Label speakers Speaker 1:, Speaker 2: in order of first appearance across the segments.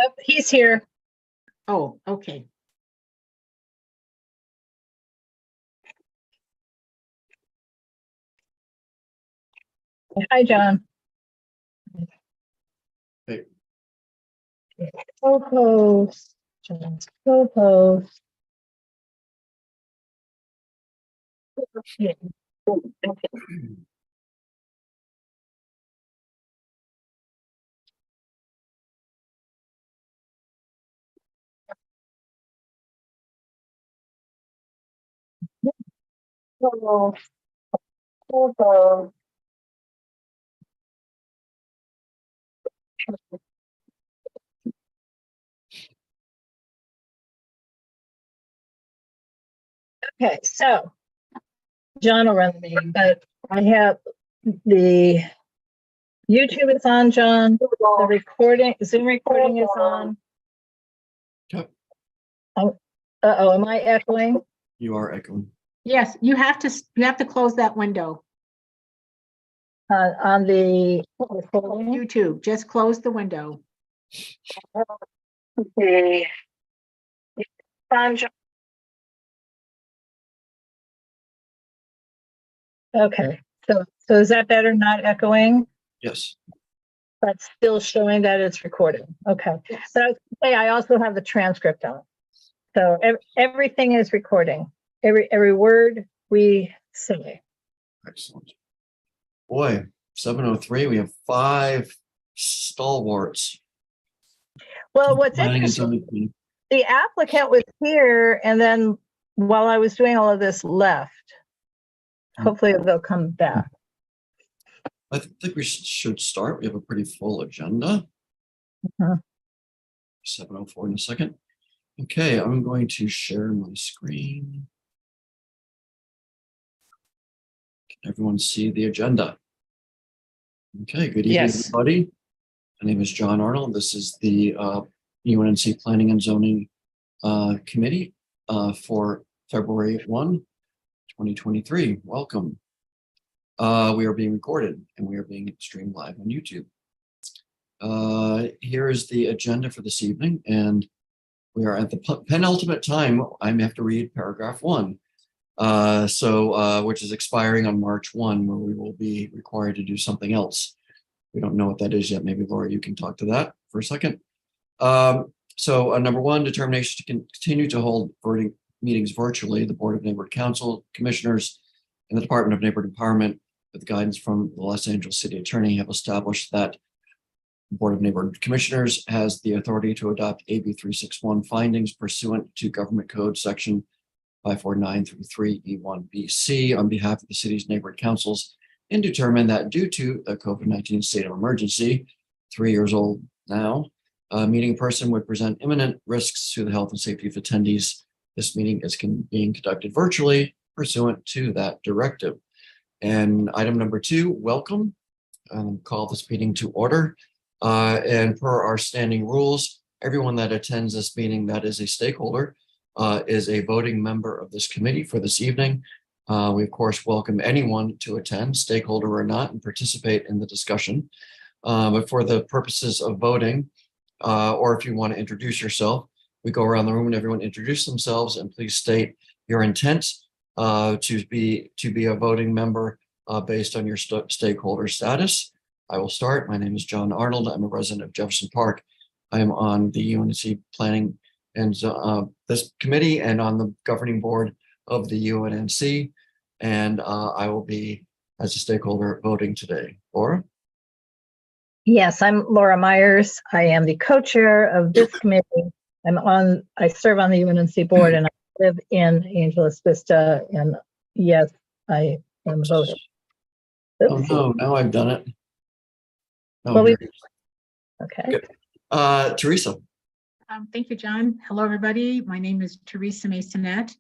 Speaker 1: Yep, he's here.
Speaker 2: Oh, okay.
Speaker 1: Hi, John.
Speaker 3: Hey.
Speaker 1: Co-host. John's co-host. Yeah. Okay. Co-host. Okay, so John will run the meeting, but I have the YouTube is on, John. The recording, Zoom recording is on.
Speaker 3: Yep.
Speaker 1: Oh, uh-oh, am I echoing?
Speaker 3: You are echoing.
Speaker 2: Yes, you have to close that window.
Speaker 1: On the recording?
Speaker 2: YouTube, just close the window.
Speaker 1: The on, John. Okay, so is that better, not echoing,
Speaker 3: Yes.
Speaker 1: but still showing that it's recorded? Okay.
Speaker 2: Yes.
Speaker 1: But I was gonna say, I also have the transcript on. So everything is recording. Every word we say.
Speaker 3: Excellent. Boy, 7:03. We have 5 stalwarts.
Speaker 1: Well, what's
Speaker 3: Planning and
Speaker 1: interesting,
Speaker 3: zoning committee.
Speaker 1: the applicant was here, and then while I was doing all of this, left. Hopefully they'll come back.
Speaker 3: I think we should start. We have a pretty full agenda.
Speaker 1: Mhm.
Speaker 3: 7:04 in a second. Okay, I'm going to share my screen. Can everyone see the agenda? Okay, good evening,
Speaker 4: Yes.
Speaker 3: everybody. My name is John Arnold. This is the UNNC Planning and Zoning Committee for February 1, 2023. Welcome. We are being recorded and we are being streamed live on YouTube. Here is the agenda for this evening, and we are at the penultimate time. I have to read paragraph 1. Which is expiring on March 1, where we will be required to do something else. We don't know what that is yet. Maybe Laura, you can talk to that for a second. Number 1, determination to continue to hold meetings virtually. The Board of Neighborhood Council Commissioners and the Department of Neighborhood Empowerment, with guidance from the Los Angeles City Attorney, have established that the Board of Neighborhood Commissioners has the authority to adopt AB 361 findings pursuant to Government Code Section 549-3E1BC on behalf of the city's neighborhood councils, and determine that due to a COVID-19 state of emergency, 3 years old now, a meeting person would present imminent risks to the health and safety of attendees. This meeting is being conducted virtually pursuant to that directive. And item number 2, welcome. Call this meeting to order. And per our standing rules, everyone that attends this meeting that is a stakeholder is a voting member of this committee for this evening. We, of course, welcome anyone to attend, stakeholder or not, and participate in the discussion. But for the purposes of voting, or if you want to introduce yourself, we go around the room and everyone introduce themselves, and please state your intent to be a voting member based on your stakeholder status. I will start. My name is John Arnold. I'm a resident of Jefferson Park. I am on the UNNC Planning and this committee and on the governing board of the UNNC. And I will be, as a stakeholder, voting today. Laura?
Speaker 1: Yes, I'm Laura Myers. I am the co-chair of this committee. I serve on the UNNC board, and I live in Angeles Vista, and yes, I am voting.
Speaker 3: Oh no, now I've done it. Oh,
Speaker 1: Well,
Speaker 3: here.
Speaker 1: Okay.
Speaker 3: Good. Teresa.
Speaker 2: Thank you, John. Hello, everybody. My name is Teresa Masonette.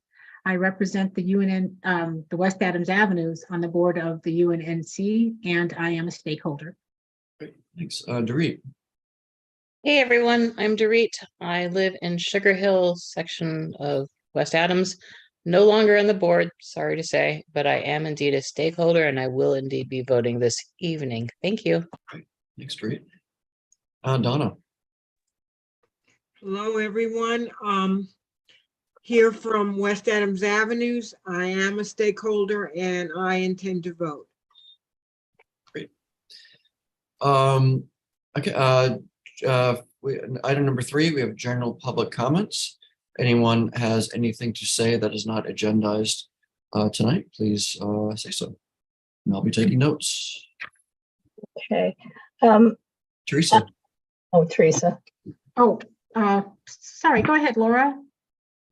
Speaker 2: I represent the the West Adams Avenues on the board of the UNNC, and I am a stakeholder.
Speaker 3: Great. Thanks. Dorit.
Speaker 4: Hey everyone, I'm Dorit. I live in Sugar Hill section of West Adams. No longer on the board, sorry to say, but I am indeed a stakeholder and I will indeed be voting this evening. Thank you.
Speaker 3: Great. Thanks, Dorit. Donna.
Speaker 5: Hello, everyone. Here from West Adams Avenues. I am a stakeholder and I intend to vote.
Speaker 3: Okay, item number 3, we have general public comments. Anyone has anything to say that is not agendized tonight, please say so. And I'll be taking notes.
Speaker 1: Okay.
Speaker 3: Teresa.
Speaker 1: Teresa.
Speaker 2: Oh, sorry, go ahead, Laura.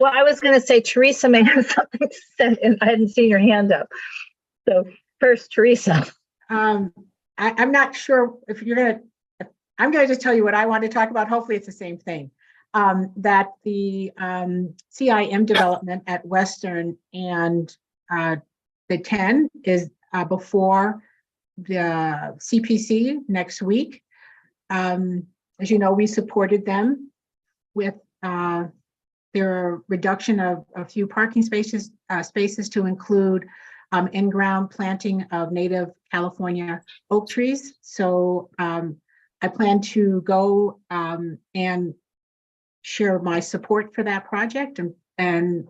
Speaker 1: Well, I was going to say Teresa may have something to say, and I hadn't seen your hand up. So first, Teresa.
Speaker 2: I'm not sure if you're going to, I'm going to just tell you what I want to talk about. Hopefully it's the same thing. That the CIM development at Western and the 10 is before the CPC next week. As you know, we supported them with their reduction of a few parking spaces to include in-ground planting of native California oak trees. So I plan to go and share my support for that project and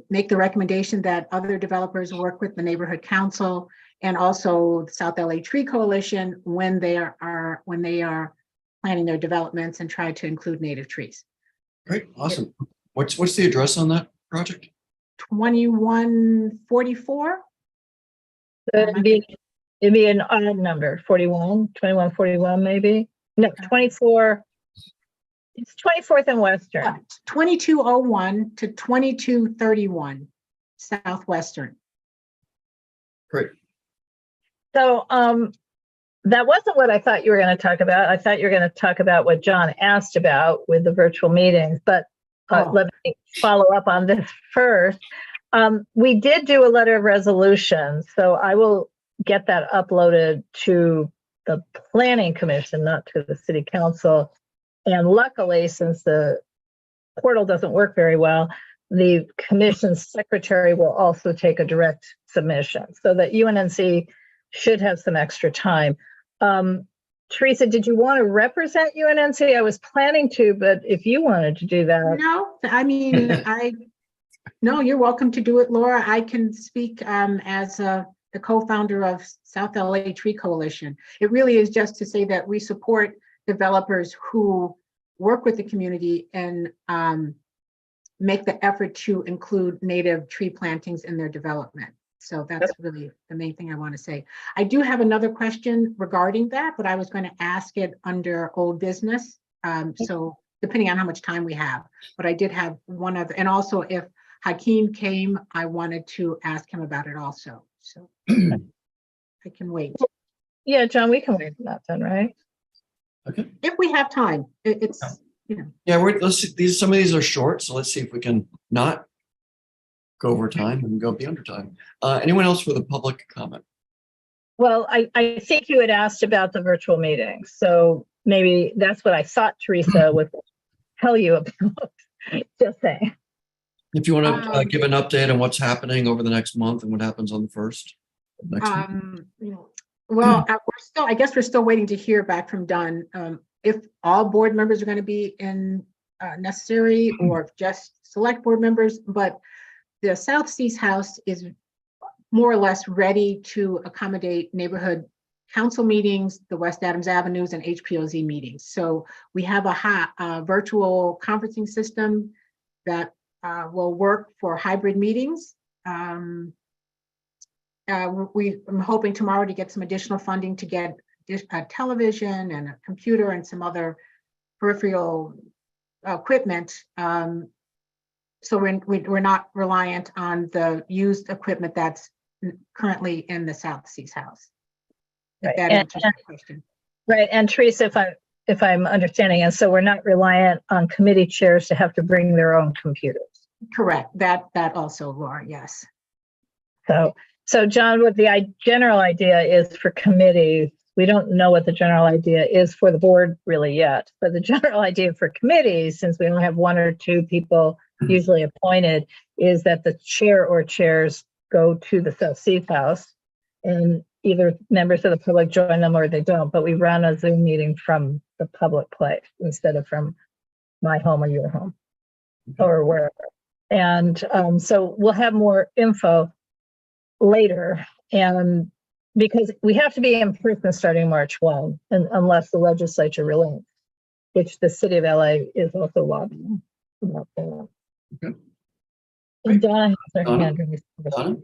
Speaker 2: make the recommendation that other developers work with the neighborhood council and also the South LA Tree Coalition when they are planning their developments and try to include native trees.
Speaker 3: Great, awesome. What's the address on that project?
Speaker 2: 2144.
Speaker 1: It'd be an odd number, 2141 maybe. No, 24. It's 24th and Western.
Speaker 2: 2201 to 2231 Southwestern.
Speaker 3: Great.
Speaker 1: So that wasn't what I thought you were going to talk about. I thought you were going to talk about what John asked about with the virtual meetings, but let me follow up on this first. We did do a letter of resolution, so I will get that uploaded to the Planning Commission, not to the City Council. And luckily, since the portal doesn't work very well, the commission's secretary will also take a direct submission so that UNNC should have some extra time. Teresa, did you want to represent UNNC? I was planning to, but if you wanted to do that.
Speaker 2: No, I mean, no, you're welcome to do it, Laura. I can speak as the co-founder of South LA Tree Coalition. It really is just to say that we support developers who work with the community and make the effort to include native tree plantings in their development. So that's really the main thing I want to say. I do have another question regarding that, but I was going to ask it under old business. So depending on how much time we have, but I did have one other, and also if Hakeem came, I wanted to ask him about it also. So I can wait.
Speaker 1: Yeah, John, we can wait for that then, right?
Speaker 3: Okay.
Speaker 2: If we have time, it's, you know.
Speaker 3: Yeah, let's see, some of these are short, so let's see if we can not go over time and go be under time. Anyone else with a public comment?
Speaker 1: Well, I think you had asked about the virtual meetings, so maybe that's what I thought Teresa would tell you about. Just saying.
Speaker 3: If you want to give an update on what's happening over the next month and what happens on the 1st of next month.
Speaker 2: Well, I guess we're still waiting to hear back from Dunn. If all board members are going to be necessary or just select board members, but the South Seas House is more or less ready to accommodate neighborhood council meetings, the West Adams Avenues and HPOZ meetings. So we have a virtual conferencing system that will work for hybrid meetings. I'm hoping tomorrow to get some additional funding to get a television and a computer and some other peripheral equipment. So we're not reliant on the used equipment that's currently in the South Seas House. If that answers your question.
Speaker 1: Right, and Teresa, if I'm understanding, and so we're not reliant on committee chairs to have to bring their own computers.
Speaker 2: Correct. That also, Laura. Yes.
Speaker 1: So John, what the general idea is for committees, we don't know what the general idea is for the board really yet, but the general idea for committees, since we only have 1 or 2 people usually appointed, is that the chair or chairs go to the South Seas House, and either members of the public join them or they don't, but we run a Zoom meeting from the public place instead of from my home or your home or wherever. And so we'll have more info later. And because we have to be in person starting March 1, and unless the legislature relents, which the city of LA is also lobbying about that.
Speaker 3: Okay.
Speaker 1: And Donna has her
Speaker 3: Donna?
Speaker 1: hand raised.
Speaker 3: Donna?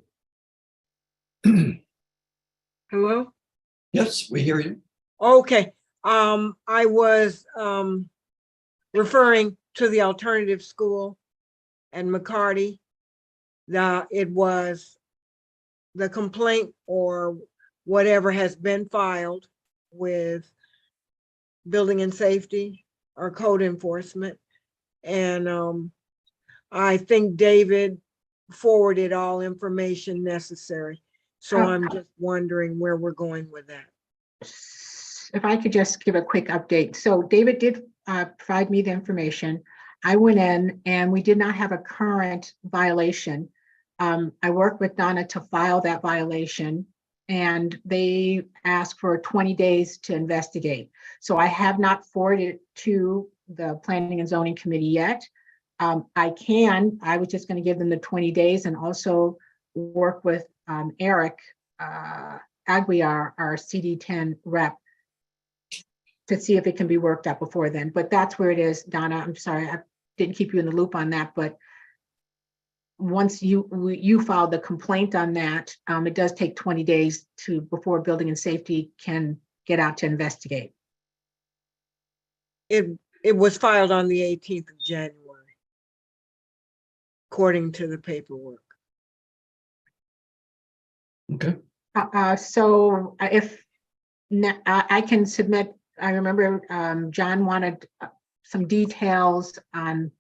Speaker 5: Hello?
Speaker 3: Yes, we hear you.
Speaker 5: Okay, I was referring to the alternative school and McCarty. It was the complaint or whatever has been filed with building and safety or code enforcement. And I think David forwarded all information necessary. So I'm just wondering where we're going with that.
Speaker 2: If I could just give a quick update. So David did provide me the information. I went in and we did not have a current violation. I worked with Donna to file that violation, and they asked for 20 days to investigate. So I have not forwarded it to the Planning and Zoning Committee yet. I was just going to give them the 20 days and also work with Eric Aguiar, our CD10 rep, to see if it can be worked out before then. But that's where it is, Donna. I'm sorry, I didn't keep you in the loop on that, but once you filed the complaint on that, it does take 20 days before building and safety can get out to investigate.
Speaker 5: It was filed on the 18th of January, according to the paperwork.
Speaker 3: Okay.
Speaker 2: So if I can submit, I remember John wanted some details on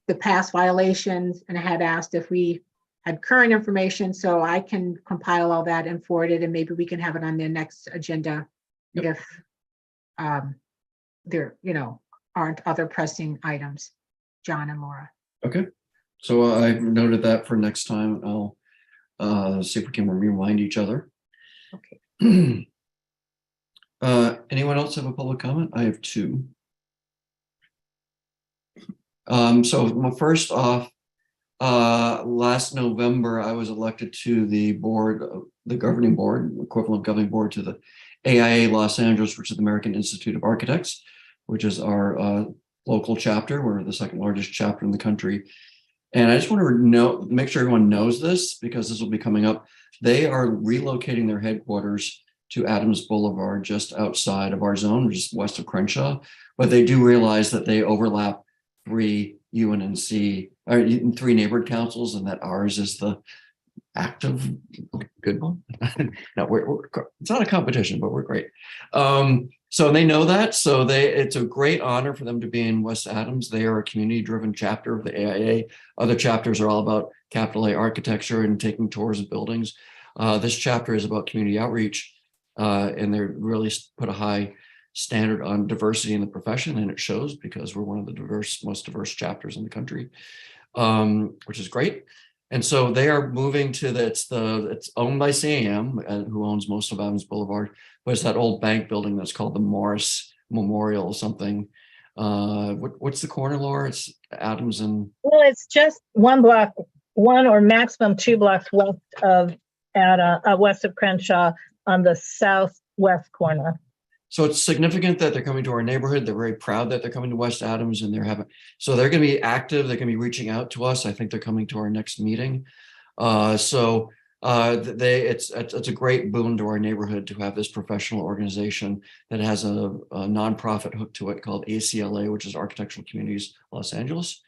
Speaker 2: the past violations, and I had asked if we had current information, so I can compile all that and forward it, and maybe we can have it on the next agenda.
Speaker 3: Yep.
Speaker 2: If there, aren't other pressing items, John and Laura.
Speaker 3: Okay. So I've noted that for next time. I'll see if we can remind each other.
Speaker 2: Okay.
Speaker 3: Anyone else have a public comment? I have two. So first off, last November, I was elected to the board, the governing board, equivalent governing board to the AIA Los Angeles, which is the American Institute of Architects, which is our local chapter. We're the second largest chapter in the country. And I just want to make sure everyone knows this, because this will be coming up. They are relocating their headquarters to Adams Boulevard, just outside of our zone, which is west of Crenshaw. But they do realize that they overlap 3 UNNC, or 3 neighborhood councils, and that ours is the active good one. No, it's not a competition, but we're great. So they know that. So it's a great honor for them to be in West Adams. They are a community-driven chapter of the AIA. Other chapters are all about capital A architecture and taking tours of buildings. This chapter is about community outreach, and they really put a high standard on diversity in the profession, and it shows, because we're one of the most diverse chapters in the country, which is great. And so they are moving to it's owned by CAM, who owns most of Adams Boulevard, but it's that old bank building that's called the Morris Memorial or something. What's the corner, Laura? It's Adams and...
Speaker 1: Well, it's just one or maximum 2 blocks west of Crenshaw on the southwest corner.
Speaker 3: So it's significant that they're coming to our neighborhood. They're very proud that they're coming to West Adams, and they're going to be active. They're going to be reaching out to us. I think they're coming to our next meeting. It's a great boon to our neighborhood to have this professional organization that has a nonprofit hook to it called ACLA, which is Architectural Communities Los Angeles.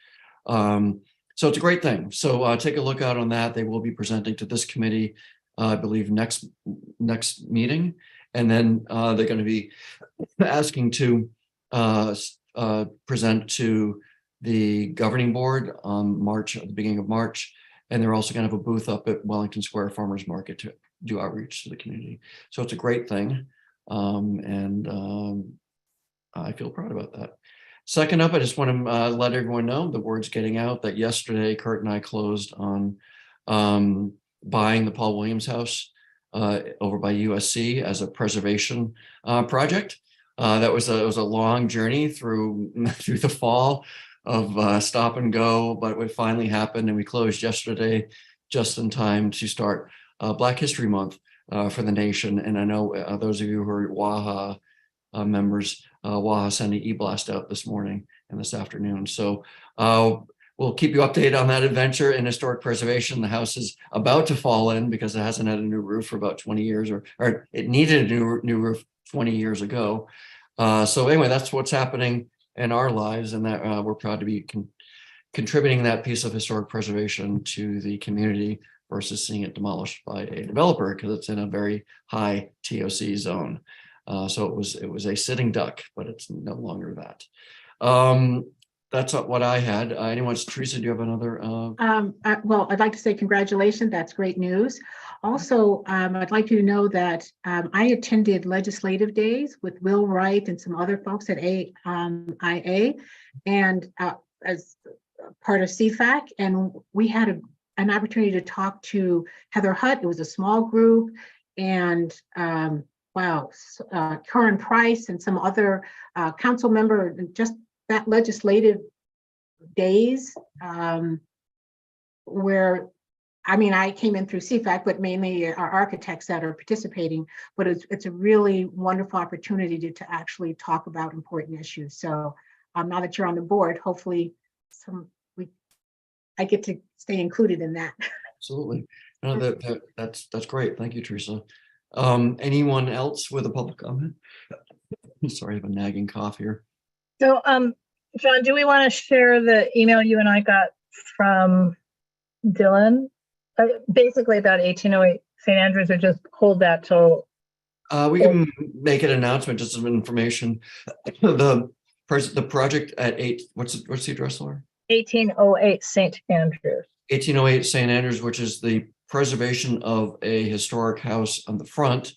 Speaker 3: So it's a great thing. So take a look out on that. They will be presenting to this committee, I believe, next meeting. And then they're going to be asking to present to the governing board on at the beginning of March. And they're also going to have a booth up at Wellington Square Farmers Market to do outreach to the community. So it's a great thing. And I feel proud about that. Second up, I just want to let everyone know the word's getting out that yesterday, Kurt and I closed on buying the Paul Williams house over by USC as a preservation project. It was a long journey through the fall of stop and go, but it finally happened, and we closed yesterday just in time to start Black History Month for the nation. And I know those of you who are WAHA members, WAHA sent an e-blast out this morning and this afternoon. So we'll keep you updated on that adventure in historic preservation. The house is about to fall in because it hasn't had a new roof for about 20 years, or it needed a new roof 20 years ago. So anyway, that's what's happening in our lives, and that we're proud to be contributing that piece of historic preservation to the community versus seeing it demolished by a developer because it's in a very high TOC zone. So it was a sitting duck, but it's no longer that. That's what I had. Teresa, do you have another?
Speaker 2: Well, I'd like to say congratulations. That's great news. Also, I'd like you to know that I attended legislative days with Will Wright and some other folks at IA, and as part of CFAC, and we had an opportunity to talk to Heather Hutt. It was a small group, and Curran Price and some other council member, and just that legislative days where, I mean, I came in through CFAC, but mainly our architects that are participating, but it's a really wonderful opportunity to actually talk about important issues. So now that you're on the board, hopefully I get to stay included in that.
Speaker 3: Absolutely. No, that's great. Thank you, Teresa. Anyone else with a public comment? Sorry, I have a nagging cough here.
Speaker 1: So, John, do we want to share the email you and I got from Dylan? Basically about 1808 St. Andrews, or just hold that till?
Speaker 3: We can make an announcement, just some information. The project at what's the address, Laura?
Speaker 1: 1808 St. Andrews.
Speaker 3: 1808 St. Andrews, which is the preservation of a historic house on the front,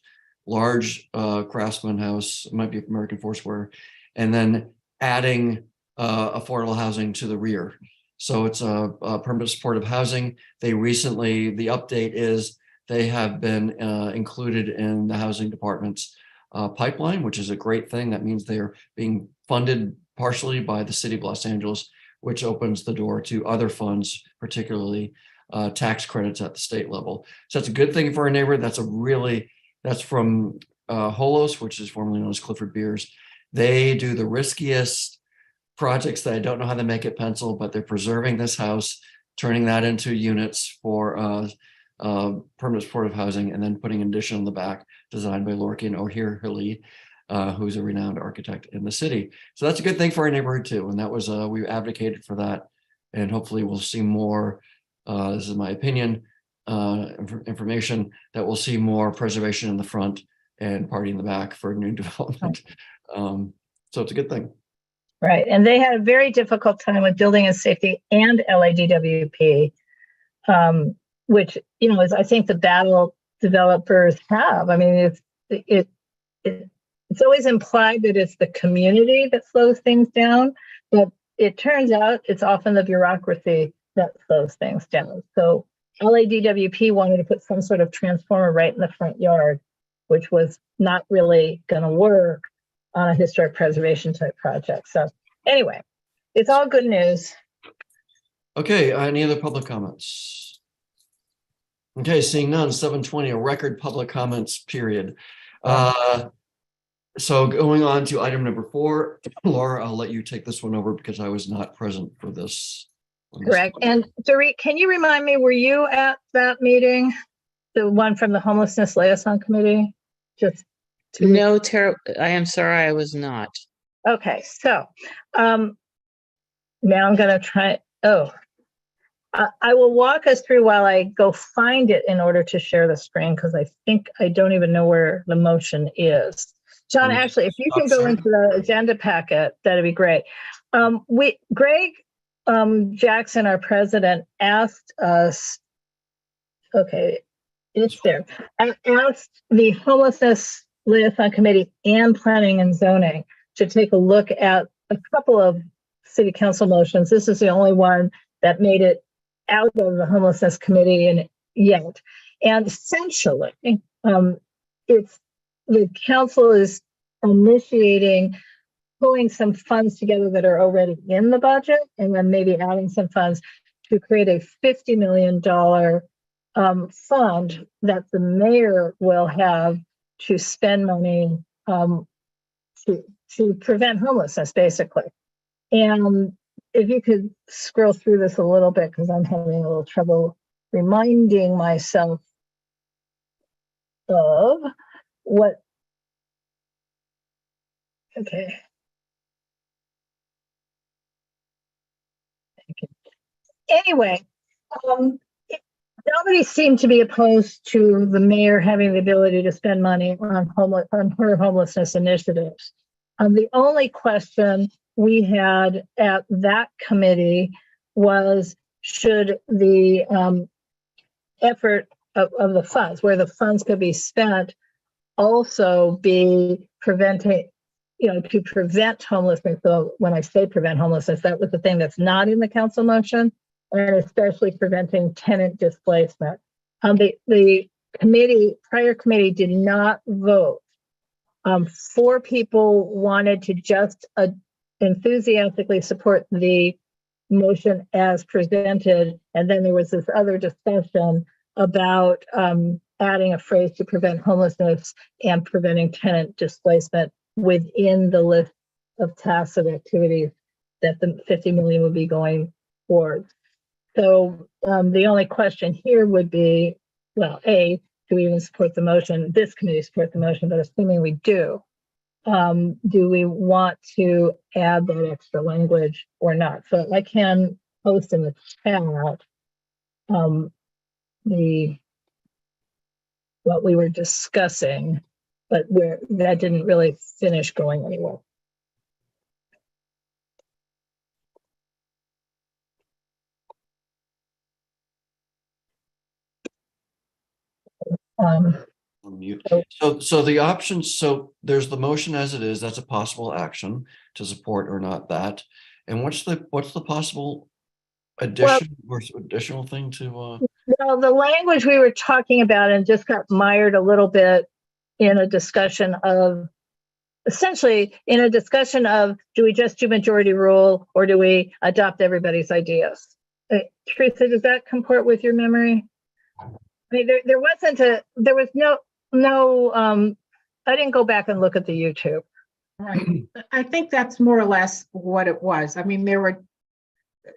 Speaker 3: large craftsman house, might be American Foursquare, and then adding affordable housing to the rear. So it's a permanent supportive housing. The update is they have been included in the housing department's pipeline, which is a great thing. That means they are being funded partially by the city of Los Angeles, which opens the door to other funds, particularly tax credits at the state level. So that's a good thing for our neighborhood. That's from Holos, which is formerly known as Clifford Beers. They do the riskiest projects that I don't know how they make it pencil, but they're preserving this house, turning that into units for permanent supportive housing, and then putting an addition on the back designed by Lorcan O'Hirley, who's a renowned architect in the city. So that's a good thing for our neighborhood too. And that was, we advocated for that, and hopefully we'll see more, this is my opinion, information that we'll see more preservation in the front and party in the back for new development. So it's a good thing.
Speaker 1: Right. And they had a very difficult time with building and safety and LADWP, which, is, I think, the battle developers have. I mean, it's always implied that it's the community that slows things down, but it turns out it's often the bureaucracy that slows things down. So LADWP wanted to put some sort of transformer right in the front yard, which was not really going to work on a historic preservation type project. So anyway, it's all good news. Okay,
Speaker 3: any other public comments? Okay, seeing none, 7:20, a record public comments period. So going on to item number 4, Laura, I'll let you take this one over because I was not present for this.
Speaker 1: Correct. And Dorit, can you remind me, were you at that meeting? The one from the Homelessness Liaison Committee?
Speaker 4: No, Tara, I am sorry, I was not.
Speaker 1: Okay, so now I'm going to try. I will walk us through while I go find it in order to share the screen, because I think I don't even know where the motion is. John, actually, if you can go into the agenda packet, that'd be great. Greg Jackson, our president, asked us, okay, it's there. I asked the Homelessness Liaison Committee and Planning and Zoning to take a look at a couple of city council motions. This is the only one that made it out of the Homelessness Committee yet. And essentially, It's, the council is initiating pulling some funds together that are already in the budget, and then maybe adding some funds to create a $50 million fund that the mayor will have to spend money to prevent homelessness, basically. And if you could scroll through this a little bit, because I'm having a little trouble reminding myself of what. Okay. Anyway, nobody seemed to be opposed to the mayor having the ability to spend money on her homelessness initiatives. The only question we had at that committee was, should the effort of the funds, where the funds could be spent, also be preventing, to prevent homelessness. So when I say prevent homelessness, that was the thing that's not in the council motion, and especially preventing tenant displacement. The prior committee did not vote. 4 people wanted to just enthusiastically support the motion as presented, and then there was this other discussion about adding a phrase to prevent homelessness and preventing tenant displacement within the list of tacit activities that the 50 million would be going towards. So the only question here would be, well, A, do we even support the motion? This committee support the motion, but assuming we do we want to add that extra language or not? So I can post in the chat what we were discussing, but that didn't really finish going anywhere.
Speaker 3: Mute. So the options, so there's the motion as it is, that's a possible action to support or not that. And what's the possible addition or additional thing to
Speaker 1: well, the language we were talking about and just got mired a little bit in a discussion of, essentially in a discussion of, do we just do majority rule or do we adopt everybody's ideas? Teresa, does that comport with your memory? I mean, there was no, I didn't go back and look at the YouTube.
Speaker 2: Right. I think that's more or less what it was. I mean, there were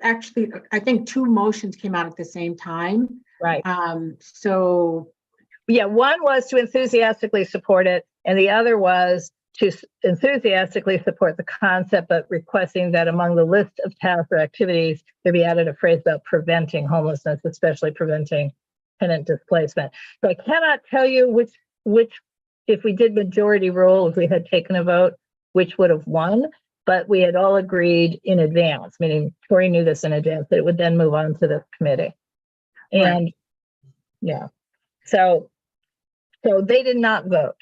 Speaker 2: actually, I think 2 motions came out at the same time.
Speaker 1: Right.
Speaker 2: So
Speaker 1: yeah, one was to enthusiastically support it, and the other was to enthusiastically support the concept, but requesting that among the list of tasks or activities, there be added a phrase about preventing homelessness, especially preventing tenant displacement. So I cannot tell you which, if we did majority rule, if we had taken a vote, which would have won, but we had all agreed in advance, meaning Tori knew this in advance, that it would then move on to the committee. And
Speaker 2: right.
Speaker 1: Yeah, so they did not vote.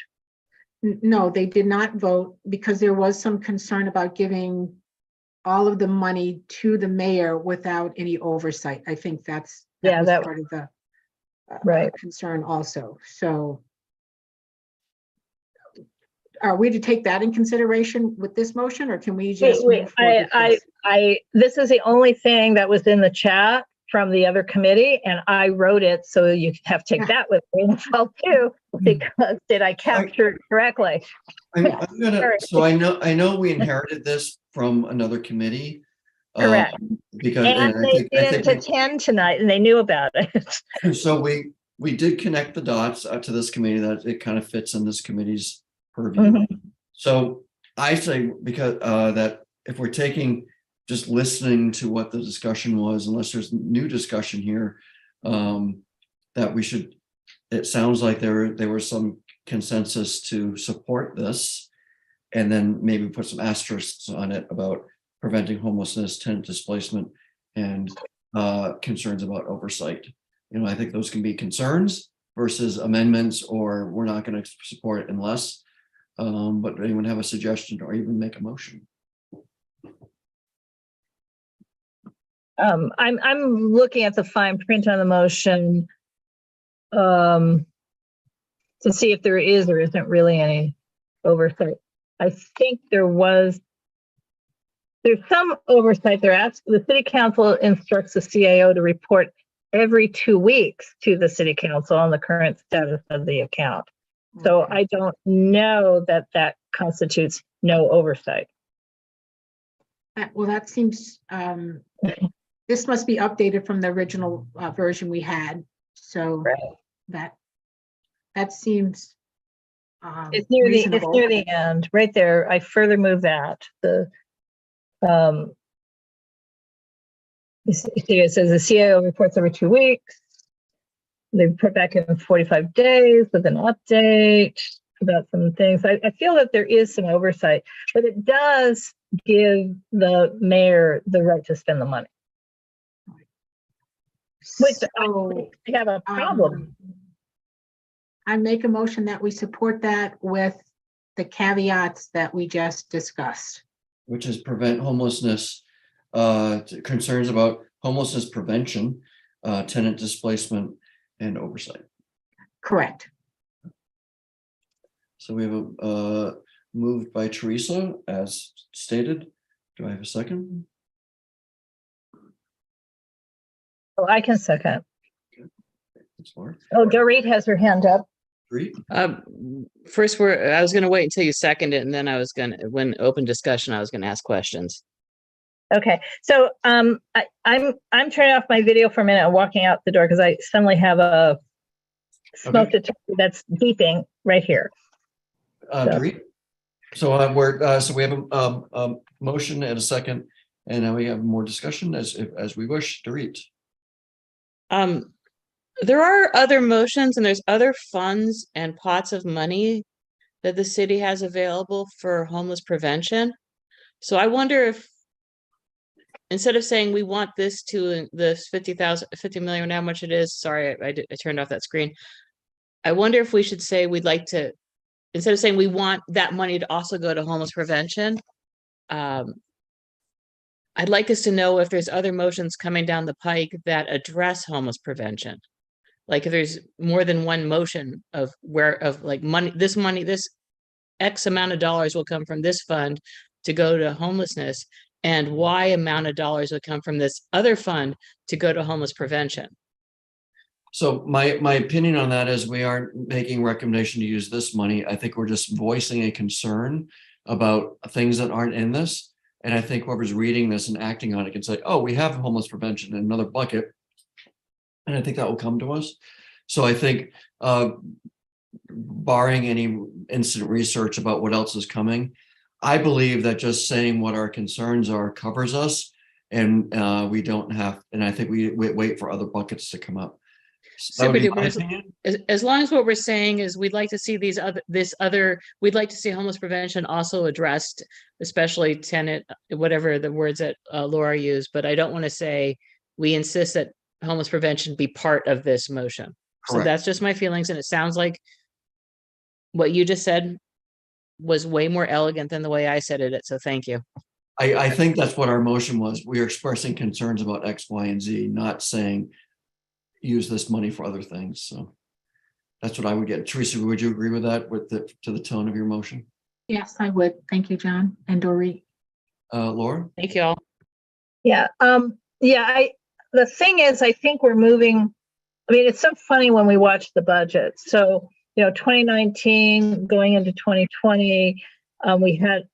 Speaker 2: No, they did not vote because there was some concern about giving all of the money to the mayor without any oversight. I think that was part of the
Speaker 1: right
Speaker 2: concern also. So are we to take that in consideration with this motion, or can we just move forward with this?
Speaker 1: This is the only thing that was in the chat from the other committee, and I wrote it, so you have to take that with me as well too, because did I capture it correctly?
Speaker 3: So I know we inherited this from another committee.
Speaker 1: Correct.
Speaker 3: Because
Speaker 1: and they didn't attend tonight, and they knew about it.
Speaker 3: So we did connect the dots to this committee, that it kind of fits in this committee's purview.
Speaker 1: Mm-hmm.
Speaker 3: So I say, because that if we're taking, just listening to what the discussion was, unless there's new discussion here, that we should, it sounds like there was some consensus to support this, and then maybe put some asterisks on it about preventing homelessness, tenant displacement, and concerns about oversight. I think those can be concerns versus amendments, or we're not going to support it unless. But anyone have a suggestion or even make a motion?
Speaker 1: I'm looking at the fine print on the motion. to see if there is or isn't really any oversight. I think there's some oversight. The city council instructs the CAO to report every 2 weeks to the city council on the current status of the account. So
Speaker 2: Okay.
Speaker 1: I don't know that that constitutes no oversight.
Speaker 2: Well, that seems, this must be updated from the original version we had. So that seems
Speaker 1: It's near
Speaker 2: reasonable.
Speaker 1: the end, right there. I further move that. It says the CIO reports every 2 weeks. They report back in 45 days with an update about some things. I feel that there is some oversight, but it does give the mayor the right to spend the money. Which
Speaker 2: So,
Speaker 1: I have a problem.
Speaker 2: I make a motion that we support that with the caveats that we just discussed.
Speaker 3: Which is prevent homelessness, concerns about homelessness prevention, tenant displacement, and oversight.
Speaker 2: Correct.
Speaker 3: So we have a moved by Teresa as stated. Do I have a second?
Speaker 1: Oh, I can second.
Speaker 3: That's Laura.
Speaker 1: Oh, Dorit has her hand up.
Speaker 3: Three.
Speaker 4: First, I was going to wait until you second it, and then when open discussion, I was going to ask questions.
Speaker 1: Okay, so I'm turning off my video for a minute and walking out the door because I suddenly have a smoke detector that's beeping right here.
Speaker 3: Dorit. So we have a motion and a second, and now we have more discussion as we wish. Dorit.
Speaker 4: There are other motions and there's other funds and pots of money that the city has available for homeless prevention. So I wonder if instead of saying we want this to this 50 million, how much it is. Sorry, I turned off that screen. I wonder if we should say we'd like to, instead of saying we want that money to also go to homeless prevention. I'd like us to know if there's other motions coming down the pike that address homeless prevention. Like if there's more than one motion of money, this X amount of dollars will come from this fund to go to homelessness, and Y amount of dollars will come from this other fund to go to homeless prevention.
Speaker 3: So my opinion on that is we aren't making a recommendation to use this money. I think we're just voicing a concern about things that aren't in this. And I think whoever's reading this and acting on it can say, oh, we have homeless prevention in another bucket. And I think that will come to us. So I think barring any incident research about what else is coming, I believe that just saying what our concerns are covers us, and we don't have, and I think we wait for other buckets to come up. So that would be my opinion.
Speaker 4: As long as what we're saying is we'd like to see we'd like to see homeless prevention also addressed, especially tenant, whatever the words that Laura used, but I don't want to say we insist that homeless prevention be part of this motion.
Speaker 3: Correct.
Speaker 4: So that's just my feelings, and it sounds like what you just said was way more elegant than the way I said it. So thank you.
Speaker 3: I think that's what our motion was. We are expressing concerns about X, Y, and Z, not saying use this money for other things. So that's what I would get. Teresa, would you agree with that, to the tone of your motion?
Speaker 2: Yes, I would. Thank you, John and Dorit.
Speaker 3: Laura?
Speaker 4: Thank you all.
Speaker 1: Yeah. The thing is, I think we're moving. I mean, it's so funny when we watch the budget. So, 2019 going into 2020,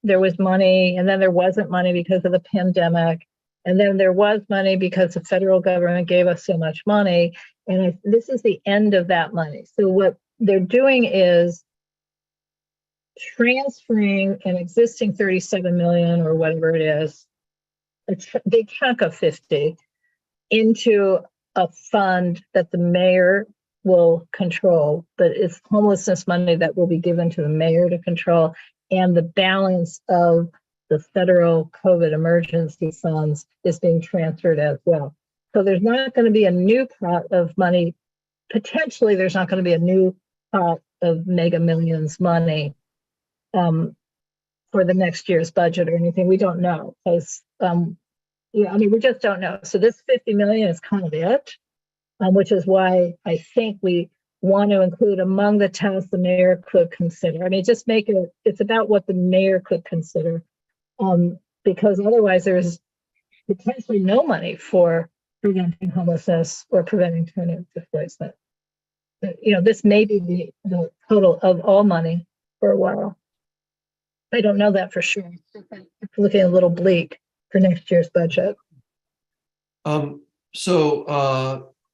Speaker 1: there was money, and then there wasn't money because of the pandemic. And then there was money because the federal government gave us so much money. And this is the end of that money. So what they're doing is transferring an existing 37 million or whatever it is, a big chunk of 50, into a fund that the mayor will control, but it's homelessness money that will be given to the mayor to control, and the balance of the federal COVID emergency funds is being transferred as well. So there's not going to be a new pot of money. Potentially, there's not going to be a new pot of mega millions money for the next year's budget or anything. We don't know because, we just don't know. So this 50 million is kind of it, which is why I think we want to include among the tasks the mayor could consider. I mean, just make it, it's about what the mayor could consider. Because otherwise there's potentially no money for preventing homelessness or preventing tenant displacement. This may be the total of all money for a while. I don't know that for sure. It's looking a little bleak for next year's budget.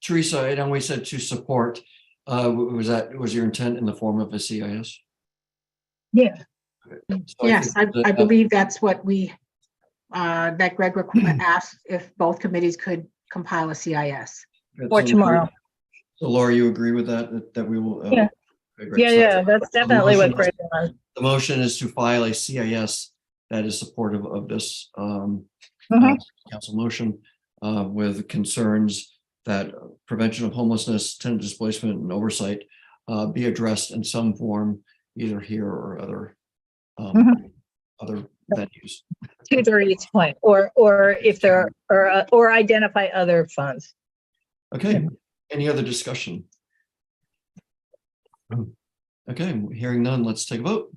Speaker 3: Teresa, I know we said to support. Was your intent in the form of a CIS?
Speaker 1: Yeah.
Speaker 3: So
Speaker 2: Yes,
Speaker 3: think
Speaker 2: I believe that's what we, that Greg asked if both committees could compile a CIS.
Speaker 1: Or tomorrow.
Speaker 3: So Laura, you agree with that we will?
Speaker 1: Yeah.
Speaker 3: Okay, great.
Speaker 1: Yeah, that's definitely what Greg wants.
Speaker 3: The motion is to file a CIS that is supportive of this council motion with concerns that prevention of homelessness, tenant displacement, and oversight be addressed in some form, either here or other venues.
Speaker 1: To Dorit's point, or if there are, or identify other funds.
Speaker 3: Okay. Any other discussion? Okay, hearing none, let's take a vote.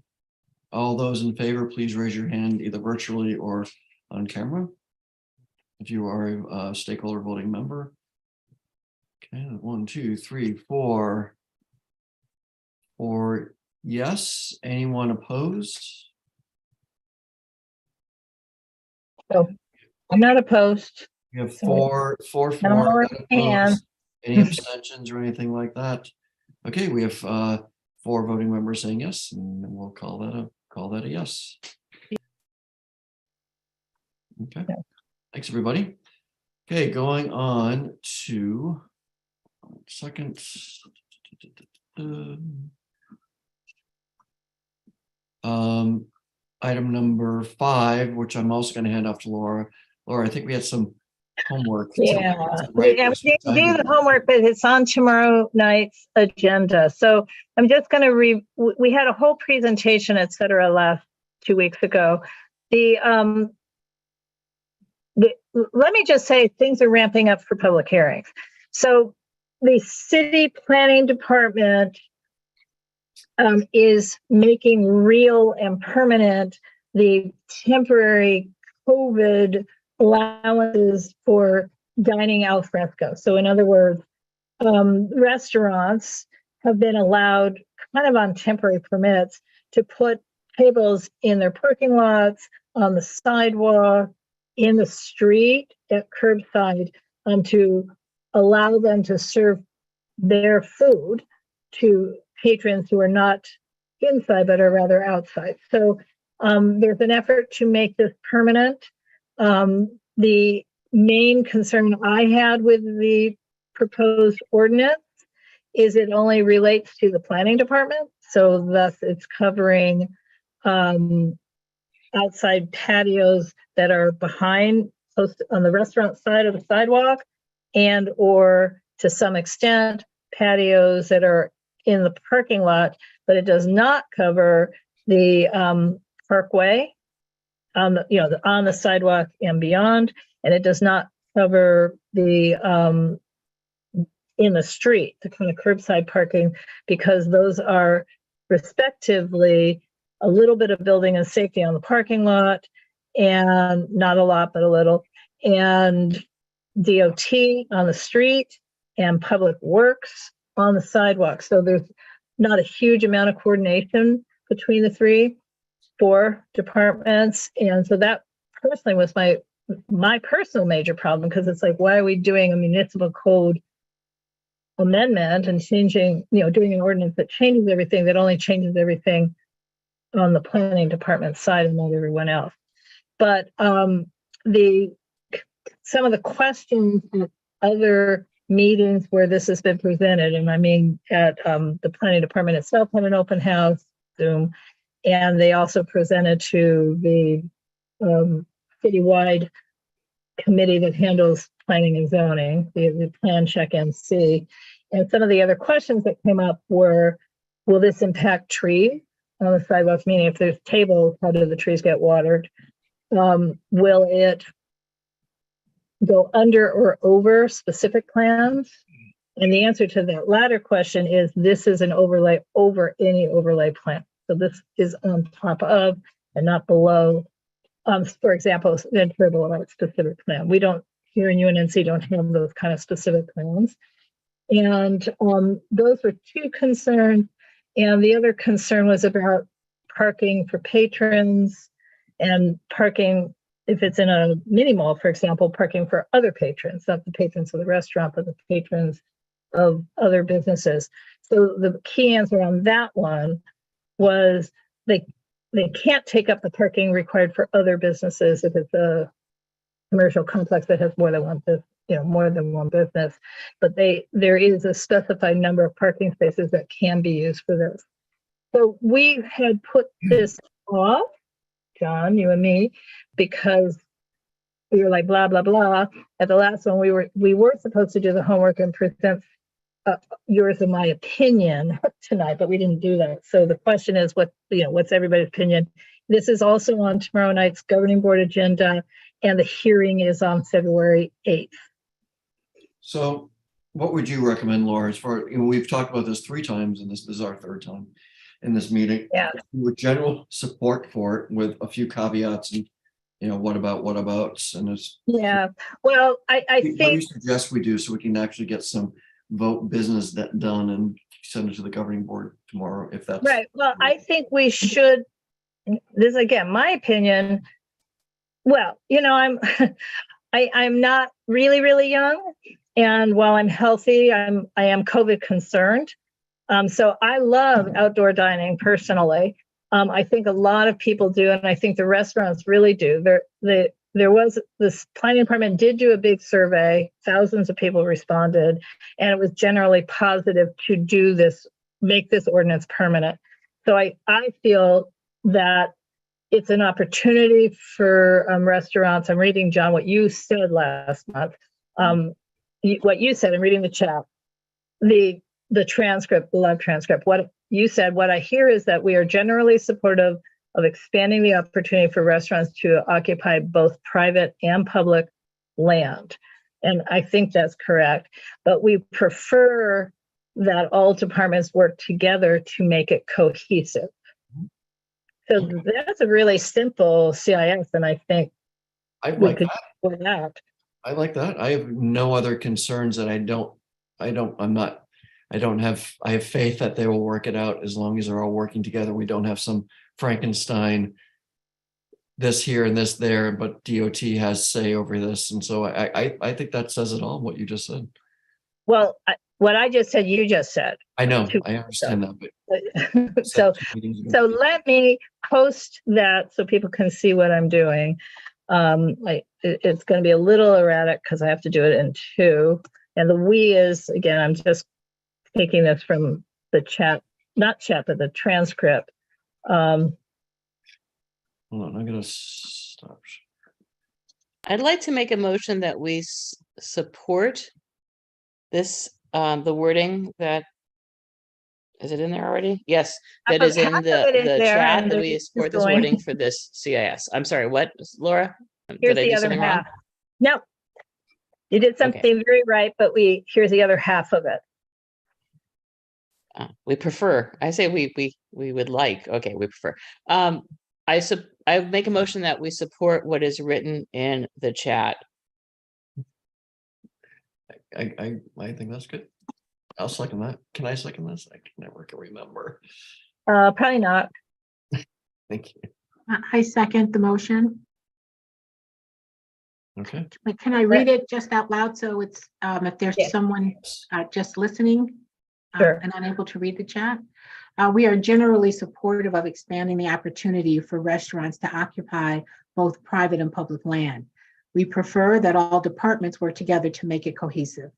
Speaker 3: All those in favor, please raise your hand either virtually or on camera. If you are a stakeholder voting member. Okay, 1, 2, 3, 4. 4 yes. Anyone opposed?
Speaker 1: So I'm not opposed.
Speaker 3: We have 4
Speaker 1: I don't know
Speaker 3: for.
Speaker 1: where I am.
Speaker 3: Any abstentions or anything like that? Okay, we have 4 voting members saying yes, and we'll call that a yes. Okay, thanks everybody. Okay, going on to second. Item number 5, which I'm also going to hand off to Laura. Laura, I think we had some homework.
Speaker 1: Yeah, we need to do the homework, but it's on tomorrow night's agenda. So I'm just going to we had a whole presentation, et cetera, last 2 weeks ago. Let me just say things are ramping up for public hearings. So the city planning department is making real and permanent the temporary COVID allowances for dining al fresco. So in other words, restaurants have been allowed kind of on temporary permits to put tables in their parking lots, on the sidewalk, in the street, at curbside, to allow them to serve their food to patrons who are not inside but are rather outside. So there's an effort to make this permanent. The main concern I had with the proposed ordinance is it only relates to the planning department. So thus it's covering outside patios that are behind, close on the restaurant side of the sidewalk, and or to some extent patios that are in the parking lot, but it does not cover the parkway on the on the sidewalk and beyond, and it does not cover the in the street, the kind of curbside parking, because those are respectively a little bit of building and safety on the parking lot, and not a lot, but a little, and DOT on the street, and public works on the sidewalk. So there's not a huge amount of coordination between the 4 departments. And so that personally was my personal major problem, because it's like, why are we doing a municipal code amendment and changing, doing an ordinance that changes everything, that only changes everything on the planning department side and not everyone else. But some of the questions at other meetings where this has been presented, and I mean at the planning department itself had an open house, Zoom, and they also presented to the citywide committee that handles planning and zoning, the Plan Check NC. And some of the other questions that came up were, will this impact trees on the sidewalks? Meaning if there's tables, how do the trees get watered? Will it go under or over specific plans? And the answer to that latter question is this is an overlay over any overlay plan. So this is on top of and not below. For example, the turbulent specific plan. We don't here in UNNC don't have those kind of specific plans. And those were two concerns. And the other concern was about parking for patrons and parking, if it's in a mini mall, for example, parking for other patrons, not the patrons of the restaurant, but the patrons of other businesses. So the key answer on that one was they can't take up the parking required for other businesses if it's a commercial complex that has more than one business, but there is a specified number of parking spaces that can be used for this. So we had put this off, John, you and me, because we were like blah blah blah. At the last one, we were supposed to do the homework and present yours and my opinion tonight, but we didn't do that. So the question is, what's everybody's opinion? This is also on tomorrow night's governing board agenda, and the hearing is on February 8th.
Speaker 3: So what would you recommend, Laura, as far, we've talked about this 3 times, and this is our 3rd time in this meeting.
Speaker 1: Yeah.
Speaker 3: With general support for it with a few caveats and, what abouts and it's.
Speaker 1: Yeah, well, I
Speaker 3: What do you
Speaker 1: think,
Speaker 3: suggest we do so we can actually get some vote business that done and send it to the governing board tomorrow, if that's.
Speaker 1: right, well, I think we should, this is again, my opinion. Well, I'm not really, really young. And while I'm healthy, I am COVID concerned. So I love outdoor dining personally. I think a lot of people do, and I think the restaurants really do. There was this planning department did do a big survey, thousands of people responded, and it was generally positive to do this, make this ordinance permanent. So I feel that it's an opportunity for restaurants. I'm reading, John, what you said last month. What you said, I'm reading the chat, the transcript, the live transcript. What you said, what I hear is that we are generally supportive of expanding the opportunity for restaurants to occupy both private and public land. And I think that's correct. But we prefer that all departments work together to make it cohesive. So that's a really simple CIS, and I think
Speaker 3: I
Speaker 1: we
Speaker 3: like
Speaker 1: could
Speaker 3: that.
Speaker 1: do that.
Speaker 3: I like that. I have no other concerns that I have faith that they will work it out as long as they're all working together. We don't have some Frankenstein, this here and this there, but DOT has say over this. And so I think that says it all, what you just said.
Speaker 1: Well, what I just said, you just said.
Speaker 3: I know, I understand that, but.
Speaker 1: So let me post that so people can see what I'm doing. It's going to be a little erratic because I have to do it in 2. And the we is, again, I'm just taking this from the chat, not chat, but the transcript.
Speaker 3: Hold on, I'm going to stop.
Speaker 4: I'd like to make a motion that we support this, the wording that, is it in there already? Yes, that is in the chat, that we support this wording for this CIS. I'm sorry, what, Laura?
Speaker 1: Here's
Speaker 4: Did I
Speaker 1: the
Speaker 4: do
Speaker 1: other
Speaker 4: something wrong?
Speaker 1: half. No, you did something very right, but here's the other half of it.
Speaker 4: We prefer, I say we would like, okay, we prefer. I make a motion that we support what is written in the chat.
Speaker 3: I think that's good. I'll second that. Can I second this? I can never remember.
Speaker 1: Probably not.
Speaker 3: Thank you.
Speaker 2: I second the motion.
Speaker 3: Okay.
Speaker 2: But can I read it just out loud? So it's, if there's
Speaker 1: Yeah.
Speaker 2: someone just listening
Speaker 1: Sure.
Speaker 2: and unable to read the chat. We are generally supportive of expanding the opportunity for restaurants to occupy both private and public land. We prefer that all departments work together to make it cohesive.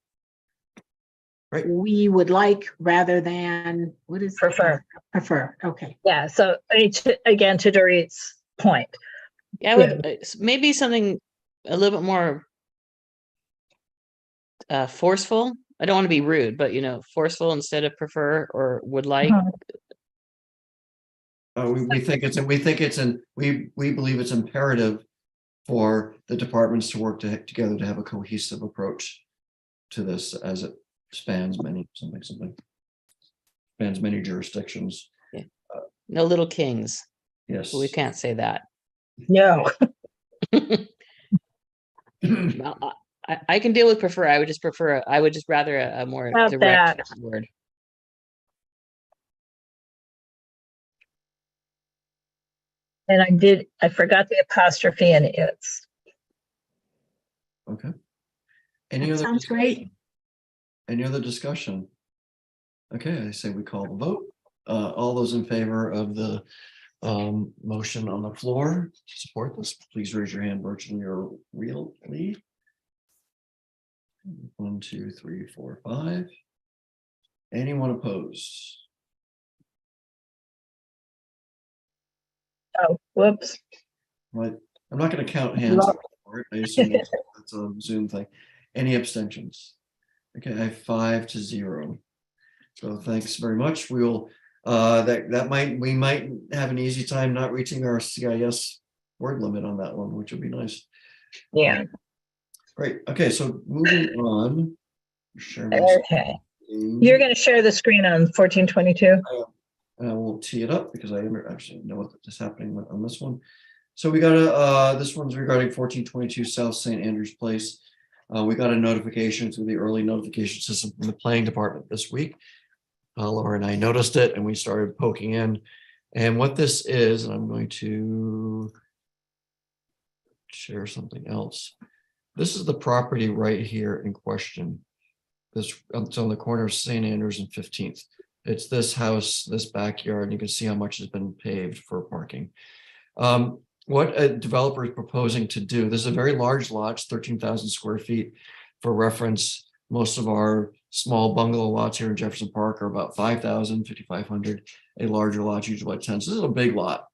Speaker 3: Right.
Speaker 2: We would like rather than, what is?
Speaker 1: Prefer.
Speaker 2: Prefer, okay.
Speaker 1: Yeah, so again, to Dorit's point.
Speaker 4: Yeah, I would maybe something a little bit more forceful. I don't want to be rude, but forceful instead of prefer or would like.
Speaker 3: We believe it's imperative for the departments to work together to have a cohesive approach to this as it spans many jurisdictions.
Speaker 4: No little kings.
Speaker 3: Yes.
Speaker 4: We can't say that.
Speaker 1: No.
Speaker 4: Well, I can deal with prefer. I would just rather a more
Speaker 1: About
Speaker 4: direct
Speaker 1: that.
Speaker 4: word.
Speaker 1: And I forgot the apostrophe in its.
Speaker 3: Okay. Any
Speaker 2: That
Speaker 3: other
Speaker 2: sounds great.
Speaker 3: Any other discussion? Okay, I say we call the vote. All those in favor of the motion on the floor to support this, please raise your hand virtually or really. 1, 2, 3, 4, 5. Anyone opposed?
Speaker 1: Oh, whoops.
Speaker 3: Right. I'm not going to count hands.
Speaker 1: Lo-
Speaker 3: For it. I assume that's a Zoom thing. Any abstentions? Okay, I have 5-0. So thanks very much. We'll we might have an easy time not reaching our CIS word limit on that one, which would be nice.
Speaker 1: Yeah.
Speaker 3: Great. Okay, so moving on. Share my
Speaker 1: Okay.
Speaker 3: screen.
Speaker 1: You're going to share the screen on 1422.
Speaker 3: And I will tee it up because I actually know what is happening on this one. So we got a this one's regarding 1422 South St. Andrews Place. We got a notification through the early notification system from the planning department this week. Laura and I noticed it and we started poking in. And what this is, and I'm going to share something else. This is the property right here in question. It's on the corner of St. Andrews and 15th. It's this house, this backyard, and you can see how much has been paved for parking. What a developer is proposing to do, this is a very large lot, it's 13,000 square feet. For reference, most of our small bungalow lots here in Jefferson Park are about 5,000, 5,500. A larger lot, usually about 10. So this is a big lot.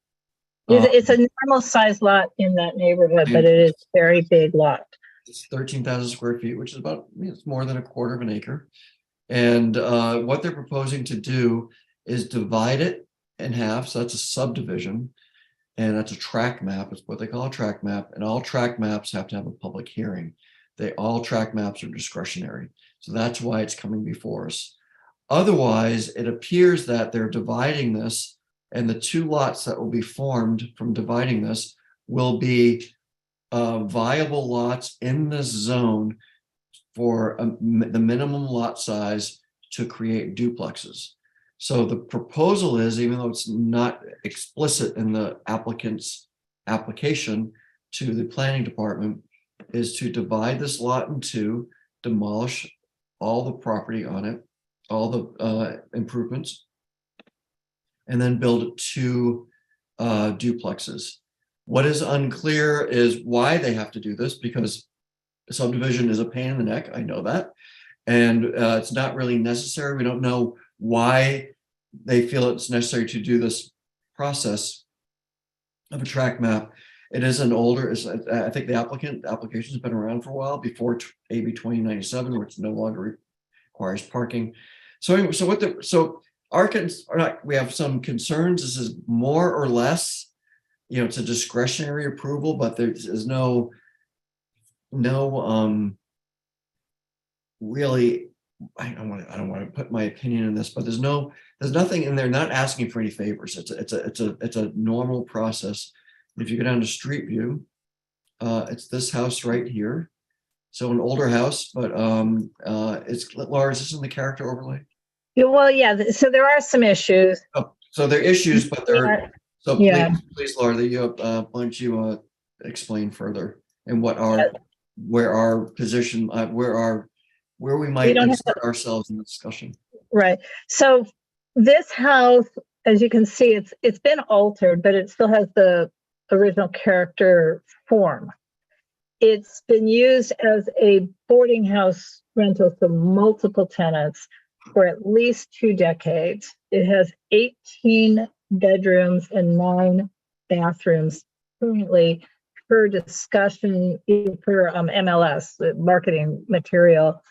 Speaker 1: It's a normal size lot in that neighborhood, but it is a very big lot.
Speaker 3: It's 13,000 square feet, which is about, it's more than a quarter of an acre. And what they're proposing to do is divide it in half. So that's a subdivision. And that's a tract map. It's what they call a tract map. And all tract maps have to have a public hearing. All tract maps are discretionary. So that's why it's coming before us. Otherwise, it appears that they're dividing this, and the two lots that will be formed from dividing this will be viable lots in this zone for the minimum lot size to create duplexes. So the proposal is, even though it's not explicit in the applicant's application to the planning department, is to divide this lot in two, demolish all the property on it, all the improvements, and then build two duplexes. What is unclear is why they have to do this, because subdivision is a pain in the neck. I know that. And it's not really necessary. We don't know why they feel it's necessary to do this process of a tract map. It is an older, I think the application has been around for a while, before AB 2097, which no longer requires parking. So anyway, we have some concerns. This is more or less, it's a discretionary approval, but there's no really, I don't want to put my opinion in this, but there's nothing in there, not asking for any favors. It's a normal process. If you go down to Street View, it's this house right here. So an older house, but it's Laura, is this in the character overlay?
Speaker 1: Yeah, well, yeah. So there are some issues.
Speaker 3: Oh, so there are issues, but they're so
Speaker 1: Yeah.
Speaker 3: please, Laura, why don't you explain further and where our position, where we might insert ourselves in the discussion.
Speaker 1: Right. So this house, as you can see, it's been altered, but it still has the original character form. It's been used as a boarding house rental for multiple tenants for at least 2 decades. It has 18 bedrooms and 9 bathrooms currently, per discussion, per MLS, the marketing material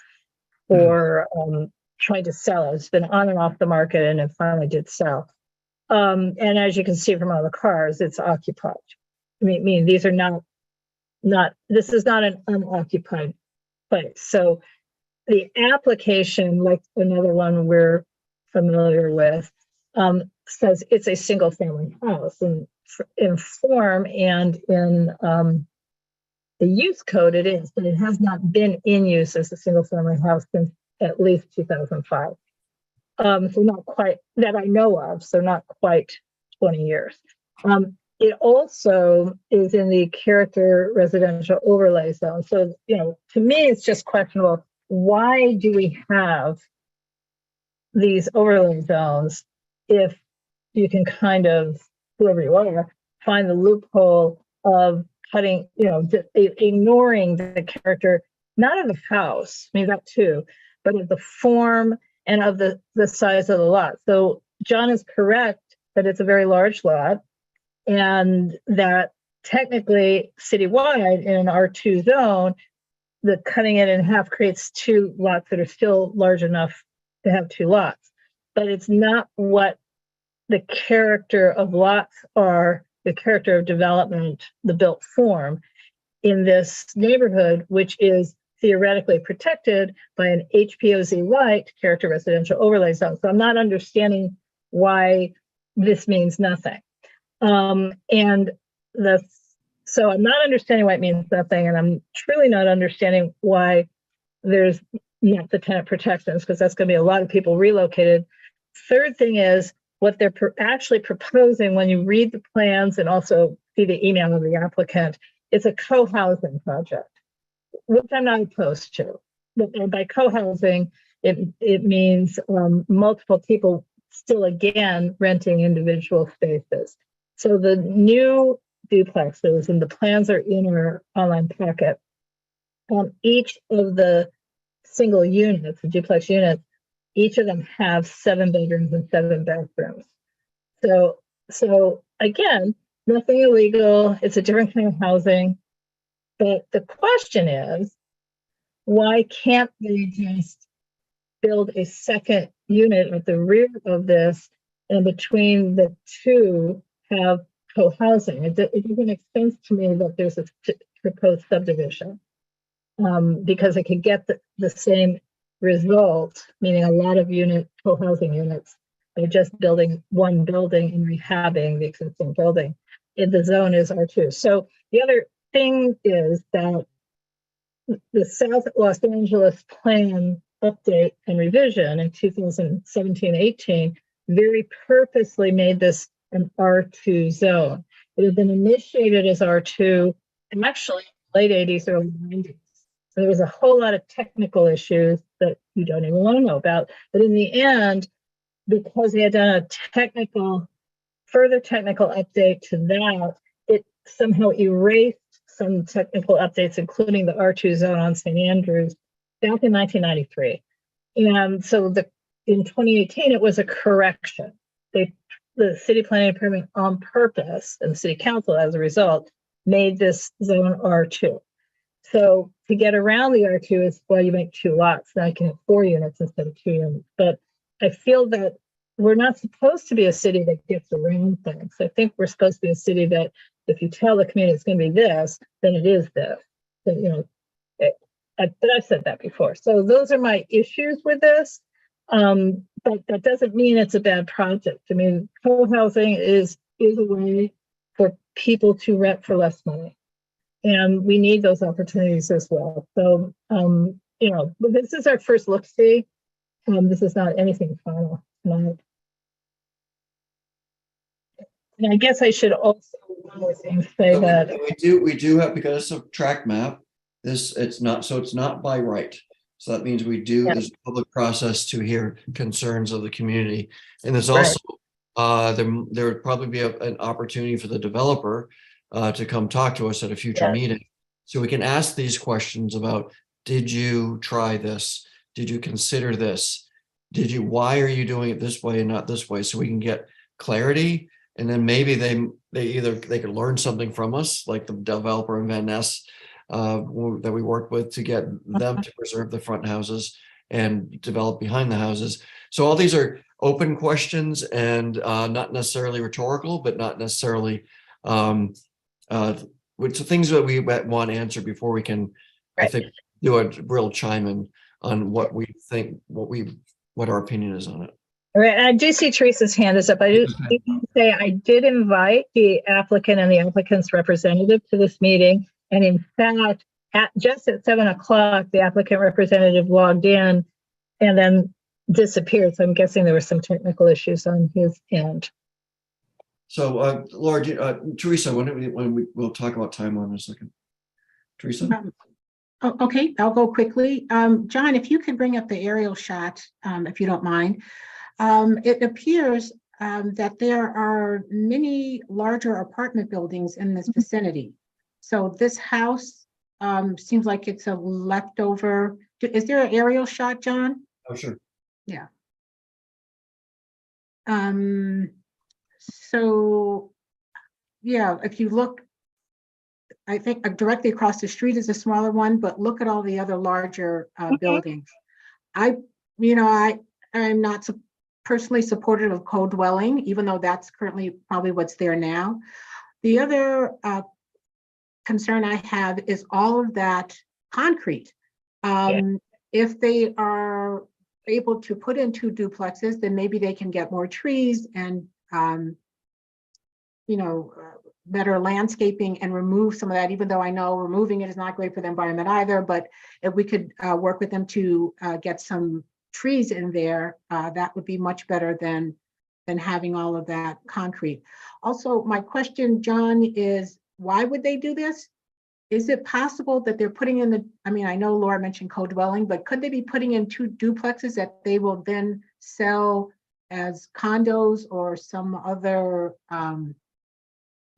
Speaker 1: for trying to sell it. It's been on and off the market, and it finally did sell. And as you can see from all the cars, it's occupied. I mean, these are not, this is not an unoccupied place. So the application, like another one we're familiar with, says it's a single family house, and in form and in the use code it is, but it has not been in use as a single family house since at least 2005. So not quite that I know of, so not quite 20 years. It also is in the character residential overlay zone. So, to me, it's just questionable. Why do we have these overlay zones if you can kind of, whoever you are, find the loophole of cutting, ignoring the character, not of the house, I mean, that too, but of the form and of the size of the lot. So John is correct that it's a very large lot, and that technically citywide in an R2 zone, the cutting it in half creates two lots that are still large enough to have two lots. But it's not what the character of lots are, the character of development, the built form in this neighborhood, which is theoretically protected by an HPOZ light character residential overlay zone. So I'm not understanding why this means nothing. So I'm not understanding why it means nothing, and I'm truly not understanding why there's not the tenant protections, because that's going to be a lot of people relocated. Third thing is what they're actually proposing when you read the plans and also see the email of the applicant. It's a co-housing project, which I'm not opposed to. But by co-housing, it means multiple people still again renting individual spaces. So the new duplexes, and the plans are in our online packet, each of the single units, the duplex units, each of them have 7 bedrooms and 7 bathrooms. So again, nothing illegal. It's a different kind of housing. But the question is, why can't they just build a second unit at the rear of this, and between the two have co-housing? It doesn't make sense to me that there's a proposed subdivision, because it could get the same result, meaning a lot of co-housing units. They're just building one building and rehabbing the existing building. The zone is R2. So the other thing is that the South Los Angeles plan update and revision in 2017-18 very purposely made this an R2 zone. It had been initiated as R2 in actually late 80s, early 90s. So there was a whole lot of technical issues that you don't even want to know about. But in the end, because they had done a further technical update to that, it somehow erased some technical updates, including the R2 zone on St. Andrews back in 1993. And so in 2018, it was a correction. The city planning department on purpose, and the city council as a result, made this zone R2. So to get around the R2 is why you make 2 lots. Now you can have 4 units instead of 2 units. But I feel that we're not supposed to be a city that gets around things. I think we're supposed to be a city that if you tell the community it's going to be this, then it is this. So, but I've said that before. So those are my issues with this. But that doesn't mean it's a bad project. I mean, co-housing is a way for people to rent for less money. And we need those opportunities as well. So, but this is our first look-see. This is not anything final tonight. And I guess I should also, one more thing, say that
Speaker 3: we do have, because it's a track map, it's not by right. So that means there's a public process to hear concerns of the community. And there's also, there would probably be an opportunity for the developer to come talk to us at a future meeting. So we can ask these questions about, did you try this? Did you consider this? Why are you doing it this way and not this way? So we can get clarity. And then maybe they could learn something from us, like the developer in Van Ness that we worked with, to get them to preserve the front houses and develop behind the houses. So all these are open questions, and not necessarily rhetorical, but not necessarily which are things that we want answered before we can, I think, do a real chime in on what we think, what our opinion is on it.
Speaker 1: All right, I do see Teresa's hand is up. I did say I did invite the applicant and the applicant's representative to this meeting. And in fact, just at 7 o'clock, the applicant representative logged in and then disappeared. So I'm guessing there were some technical issues on his end.
Speaker 3: So, Laura, Teresa, we'll talk about timeline in a second. Teresa?
Speaker 2: Okay, I'll go quickly. John, if you could bring up the aerial shot, if you don't mind. It appears that there are many larger apartment buildings in this vicinity. So this house seems like it's a leftover. Is there an aerial shot, John?
Speaker 3: Oh, sure.
Speaker 2: Yeah. So, yeah, if you look, I think directly across the street is a smaller one, but look at all the other larger buildings. I'm not personally supportive of co-dwelling, even though that's currently probably what's there now. The other concern I have is all of that concrete. If they are able to put in 2 duplexes, then maybe they can get more trees and better landscaping and remove some of that, even though I know removing it is not great for the environment either. But if we could work with them to get some trees in there, that would be much better than having all of that concrete. Also, my question, John, is why would they do this? Is it possible that they're putting in I know Laura mentioned co-dwelling, but could they be putting in 2 duplexes that they will then sell as condos or some other?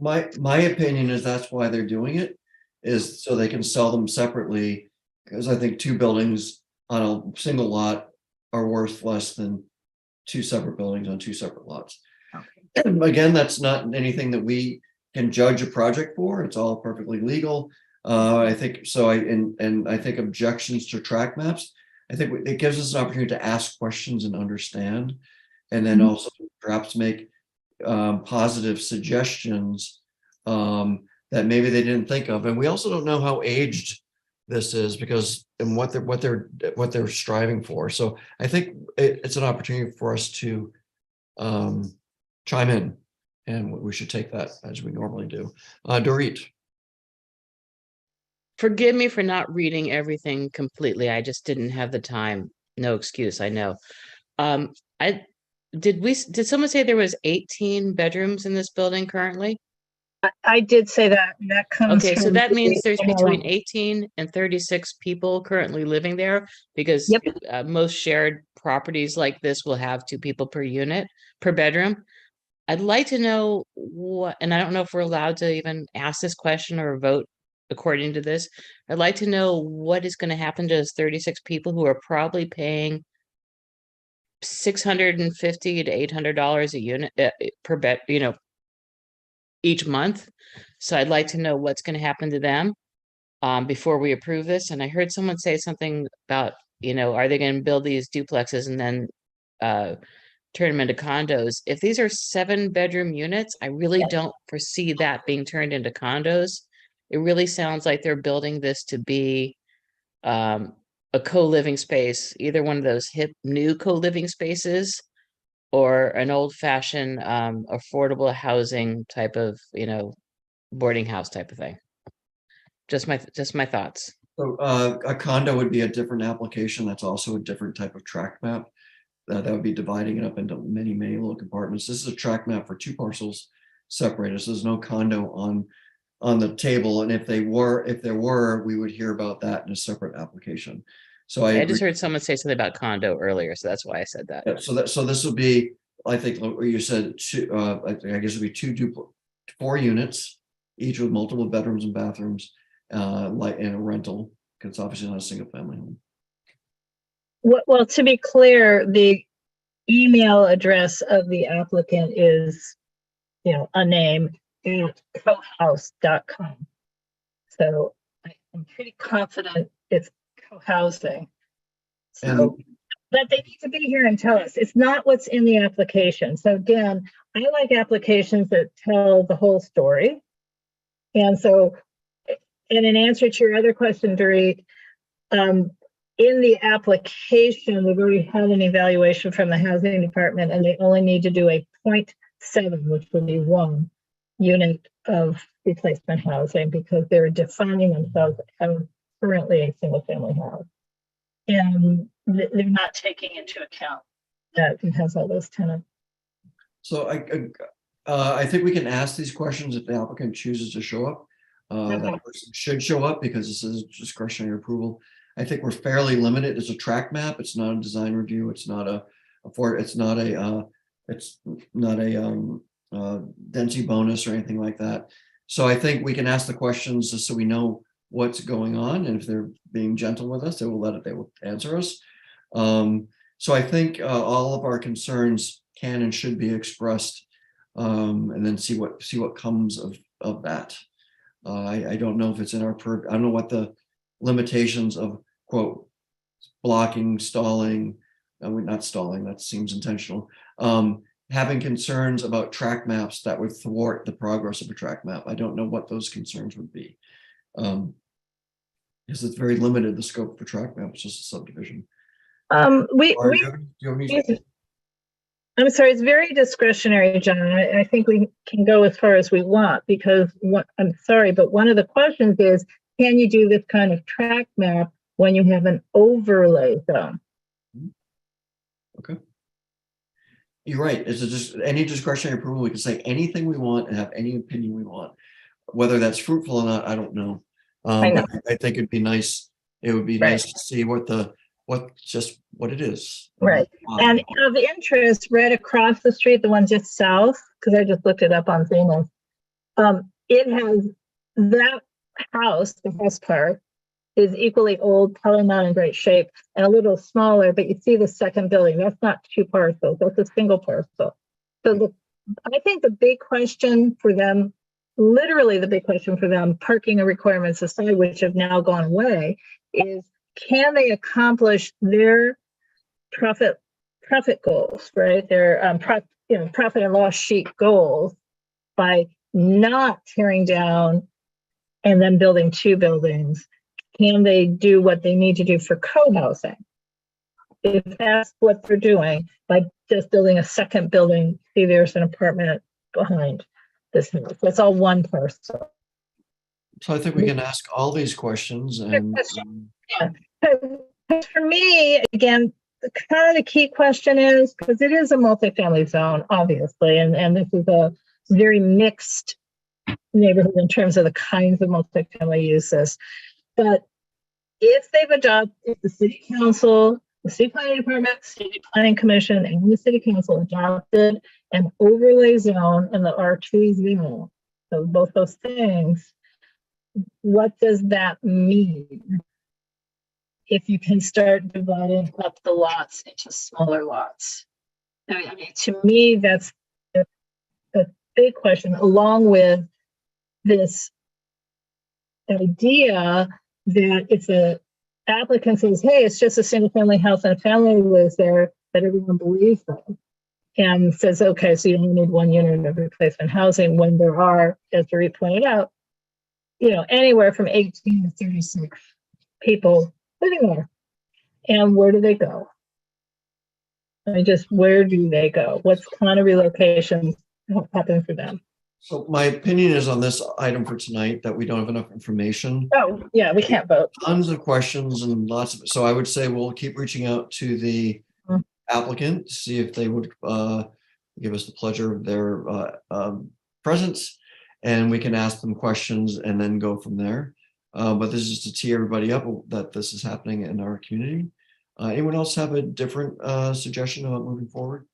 Speaker 3: My opinion is that's why they're doing it, is so they can sell them separately, because I think 2 buildings on a single lot are worth less than 2 separate buildings on 2 separate lots. Okay. Again, that's not anything that we can judge a project for. It's all perfectly legal. I think so. I think objections to track maps, I think it gives us an opportunity to ask questions and understand, and then also perhaps make positive suggestions that maybe they didn't think of. And we also don't know how aged this is and what they're striving for. So I think it's an opportunity for us to chime in, and we should take that as we normally do. Dorit.
Speaker 4: Forgive me for not reading everything completely. I just didn't have the time. No excuse, I know. Did someone say there was 18 bedrooms in this building currently?
Speaker 1: I did say that. That comes
Speaker 4: Okay, so
Speaker 1: from
Speaker 4: that means there's between
Speaker 1: MLA.
Speaker 4: 18 and 36 people currently living there, because most shared properties like this will have 2 people per unit, per bedroom. I'd like to know what, and I don't know if we're allowed to even ask this question or vote according to this. I'd like to know what is going to happen to those 36 people who are probably paying $650 to $800 a unit per bed, each month. So I'd like to know what's going to happen to them before we approve this. And I heard someone say something about, are they going to build these duplexes and then turn them into condos? If these are 7-bedroom units, I really don't foresee that being turned into condos. It really sounds like they're building this to be a co-living space, either one of those hip new co-living spaces or an old-fashioned affordable housing type of, boarding house type of thing. Just my thoughts.
Speaker 3: So a condo would be a different application. That's also a different type of tract map. That would be dividing it up into many, many little compartments. This is a tract map for 2 parcels separated. So there's no condo on the table. And if there were, we would hear about that in a separate application. So I
Speaker 4: just heard someone say something about condo earlier, so that's why I said that.
Speaker 3: Yeah, so this would be, I think what you said, I guess it'd be 4 units, each with multiple bedrooms and bathrooms, like in a rental, because it's obviously not a single family home.
Speaker 1: Well, to be clear, the email address of the applicant is, unnamed, cohouse.com. So I'm pretty confident it's co-housing. So, but they need to be here and tell us. It's not what's in the application. So again, I like applications that tell the whole story. And so, and in answer to your other question, Dorit, in the application, they've already had an evaluation from the housing department, and they only need to do a 0.7, which would be 1 unit of replacement housing, because they're defining themselves as currently a single family house. And they're not taking into account that it has all those tenants.
Speaker 3: So I think we can ask these questions if the applicant chooses to show up. That person should show up because this is discretionary approval. I think we're fairly limited. It's a track map. It's not a design review. It's not a density bonus or anything like that. So I think we can ask the questions just so we know what's going on, and if they're being gentle with us, they will answer us. So I think all of our concerns can and should be expressed, and then see what comes of that. I don't know if it's in our I don't know what the limitations of quote blocking, stalling. Not stalling. That seems intentional. Having concerns about track maps that would thwart the progress of a track map. I don't know what those concerns would be. Because it's very limited, the scope of a track map. It's just a subdivision.
Speaker 1: I'm sorry, it's very discretionary, John. I think we can go as far as we want, because I'm sorry, but one of the questions is, can you do this kind of track map when you have an overlay zone?
Speaker 3: Okay. You're right. It's just any discretionary approval. We can say anything we want and have any opinion we want. Whether that's fruitful or not, I don't know. But I think it'd be nice. It would be nice to see what it is.
Speaker 1: Right. And of interest, right across the street, the one just south, because I just looked it up on Zenith, it has that house, the house part, is equally old, probably not in great shape, and a little smaller, but you see the second building. That's not 2 parcels, that's a single parcel. So I think the big question for them, literally the big question for them, parking requirements aside, which have now gone away, is can they accomplish their profit goals, right? Their profit and loss sheet goals by not tearing down and then building 2 buildings. Can they do what they need to do for co-housing? If that's what they're doing, by just building a second building, see, there's an apartment behind this house. That's all one parcel.
Speaker 3: So I think we can ask all these questions. And
Speaker 1: for me, again, kind of the key question is, because it is a multifamily zone, obviously, and this is a very mixed neighborhood in terms of the kinds of multifamily uses. But if the city council, the city planning department, city planning commission, and the city council adopted an overlay zone in the R2 zone, so both those things, what does that mean? If you can start dividing up the lots into smaller lots. I mean, to me, that's a big question, along with this idea that if the applicant says, hey, it's just a single family house and a family lives there, that everyone believes them and says, okay, so you only need 1 unit of replacement housing, when there are, as Dorit pointed out, anywhere from 18 to 36 people living there. And where do they go? Where do they go? What's kind of relocations happen for them?
Speaker 3: so my opinion is on this item for tonight that we don't have enough information.
Speaker 1: Oh, yeah, we can't vote.
Speaker 3: Tons of questions and lots of, so I would say we'll keep reaching out to the applicant to see if they would give us the pleasure of their presence, and we can ask them questions and then go from there. But this is to tee everybody up that this is happening in our community. Anyone else have a different suggestion about moving forward?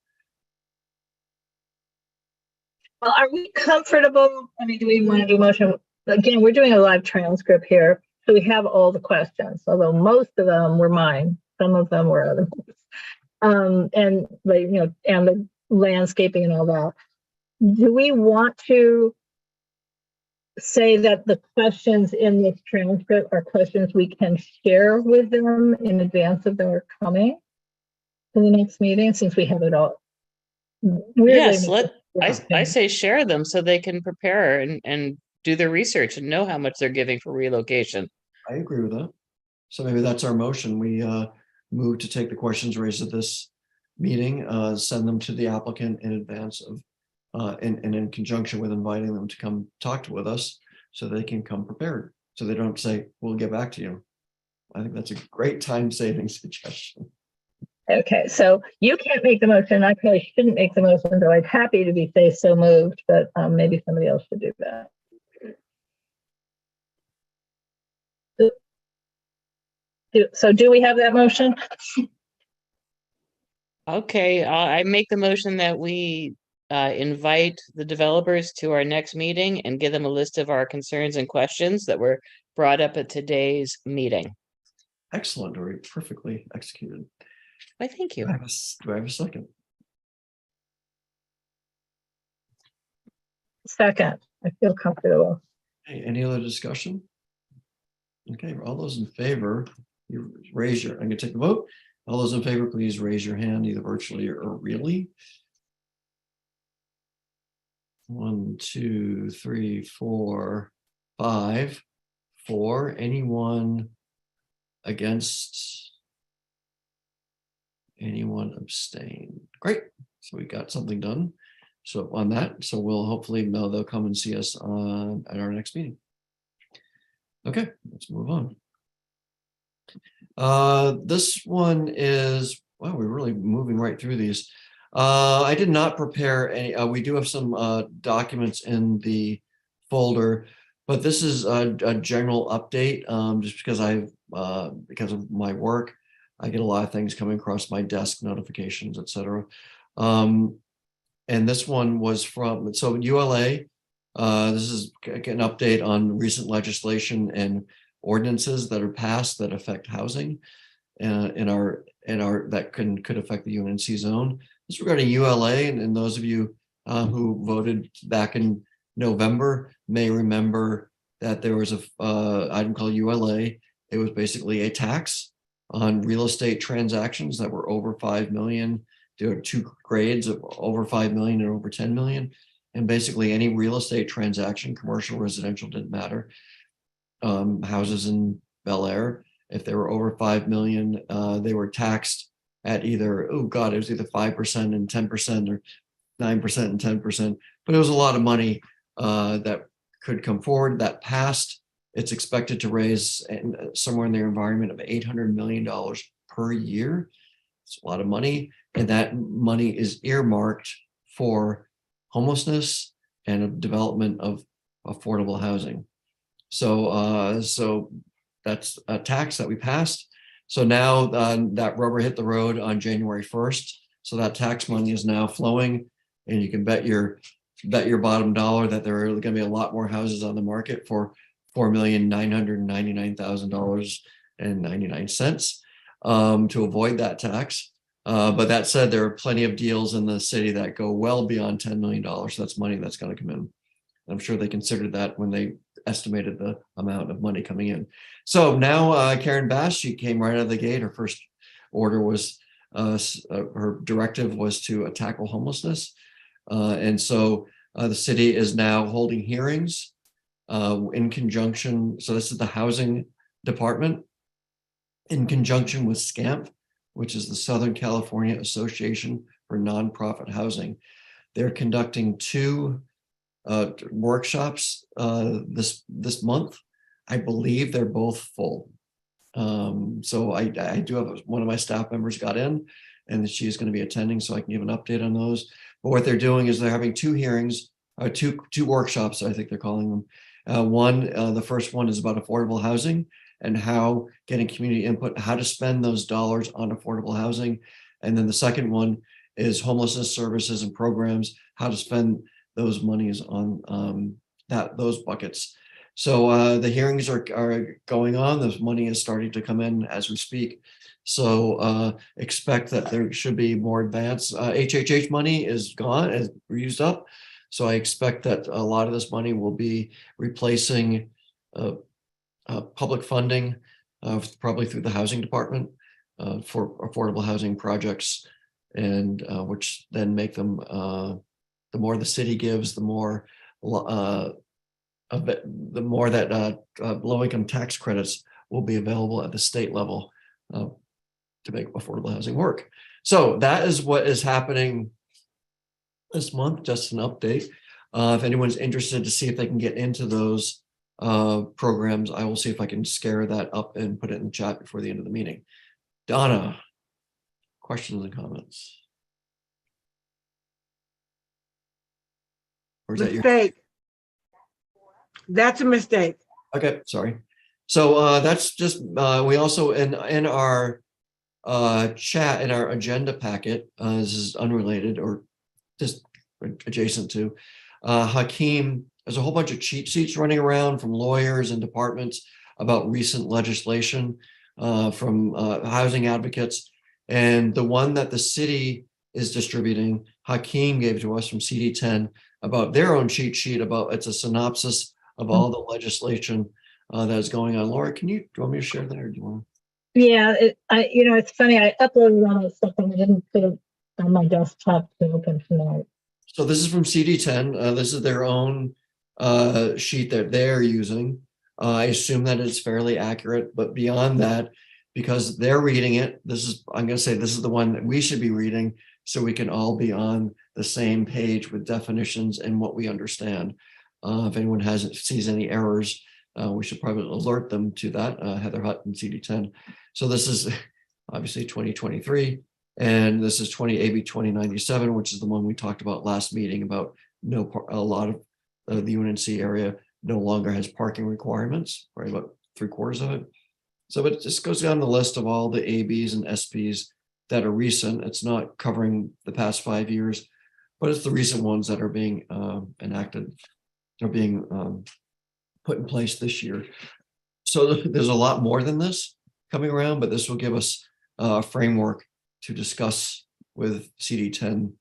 Speaker 1: Well, are we comfortable? I mean, do we want to do motion? Again, we're doing a live transcript here, so we have all the questions, although most of them were mine. Some of them were others. And the landscaping and all that. Do we want to say that the questions in this transcript are questions we can share with them in advance of their coming to the next meeting, since we have it all?
Speaker 4: Yes, I say share them so they can prepare and do their research and know how much they're giving for relocation.
Speaker 3: I agree with that. So maybe that's our motion. We move to take the questions raised at this meeting, send them to the applicant in advance of, and in conjunction with inviting them to come talk with us so they can come prepared. So they don't have to say, we'll get back to you. I think that's a great time saving suggestion.
Speaker 1: Okay, so you can't make the motion. I probably shouldn't make the motion, though I'd happy to be say so moved, but maybe somebody else should do that. So do we have that motion?
Speaker 4: Okay, I make the motion that we invite the developers to our next meeting and give them a list of our concerns and questions that were brought up at today's meeting.
Speaker 3: Excellent, or perfectly executed.
Speaker 4: Why, thank you.
Speaker 3: Do I have a second?
Speaker 1: Second, I feel comfortable.
Speaker 3: Hey, any other discussion? Okay, all those in favor, you raise your, I'm gonna take the vote. All those in favor, please raise your hand, either virtually or really. 1, 2, 3, 4, 5, 4. Anyone against? Anyone abstain? Great. So we got something done. So on that, so we'll hopefully know they'll come and see us on at our next meeting. Okay, let's move on. This one is, wow, we're really moving right through these. I did not prepare any, we do have some documents in the folder, but this is a general update, just because of my work, I get a lot of things coming across my desk, notifications, etc. And this one was from, so ULA, this is an update on recent legislation and ordinances that are passed that affect housing in our that could affect the UNNC zone. This is regarding ULA, and those of you who voted back in November may remember that there was a item called ULA. It was basically a tax on real estate transactions that were over 5 million. There are 2 grades of over 5 million and over 10 million. And basically any real estate transaction, commercial, residential, didn't matter. Houses in Bel Air, if they were over 5 million, they were taxed at either, oh God, it was either 5% and 10% or 9% and 10%. But it was a lot of money that could come forward. That passed. It's expected to raise somewhere in their environment of $800 million per year. It's a lot of money. And that money is earmarked for homelessness and a development of affordable housing. So, so that's a tax that we passed. So now that rubber hit the road on January 1st. So that tax money is now flowing, and you can bet your bottom dollar that there are going to be a lot more houses on the market for $4,999,000.99 to avoid that tax. But that said, there are plenty of deals in the city that go well beyond $10 million. So that's money that's going to come in. I'm sure they considered that when they estimated the amount of money coming in. So now Karen Bass, she came right out of the gate. Her first order was, her directive was to tackle homelessness. And so the city is now holding hearings in conjunction. So this is the housing department in conjunction with SCAMP, which is the Southern California Association for Nonprofit Housing. They're conducting 2 workshops this month. I believe they're both full. So I do have one of my staff members got in, and she is going to be attending, so I can give an update on those. But what they're doing is they're having 2 hearings, two workshops, I think they're calling them. The first one is about affordable housing and how getting community input, how to spend those dollars on affordable housing. And then the second one is homelessness services and programs, how to spend those monies on those buckets. So the hearings are going on. This money is starting to come in as we speak. So expect that there should be more advance. HHH money is gone, is used up. So I expect that a lot of this money will be replacing public funding, probably through the housing department for affordable housing projects, and which then make them, the more the city gives, the more that low-income tax credits will be available at the state level to make affordable housing work. So that is what is happening this month, just an update. If anyone's interested to see if they can get into those programs, I will see if I can scare that up and put it in the chat before the end of the meeting. Donna, questions and comments? Or is that your?
Speaker 5: Mistake. That's a mistake.
Speaker 3: Okay, sorry. So that's just we also in our chat in our agenda packet. This is unrelated or just adjacent to Hakeem. There's a whole bunch of cheat sheets running around from lawyers and departments about recent legislation from housing advocates, and the one that the city is distributing, Hakeem gave to us from CD10 about their own cheat sheet about it's a synopsis of all the legislation that is going on. Laura, do you want me to share that, or do you want to?
Speaker 1: Yeah, it's funny. I uploaded all that stuff and I didn't put it on my desktop to open tonight.
Speaker 3: So this is from CD10. This is their own sheet that they're using. I assume that it's fairly accurate, but beyond that, because they're reading it, I'm going to say this is the one that we should be reading so we can all be on the same page with definitions and what we understand. If anyone sees any errors, we should probably alert them to that. Heather Hutt and CD10. So this is obviously 2023, and this is AB 2097, which is the one we talked about last meeting about a lot of the UNNC area no longer has parking requirements, right? About 3/4 of it. So it just goes down the list of all the ABs and SPs that are recent. It's not covering the past 5 years, but it's the recent ones that are being enacted. They're being put in place this year. So there's a lot more than this coming around, but this will give us a framework to discuss with CD10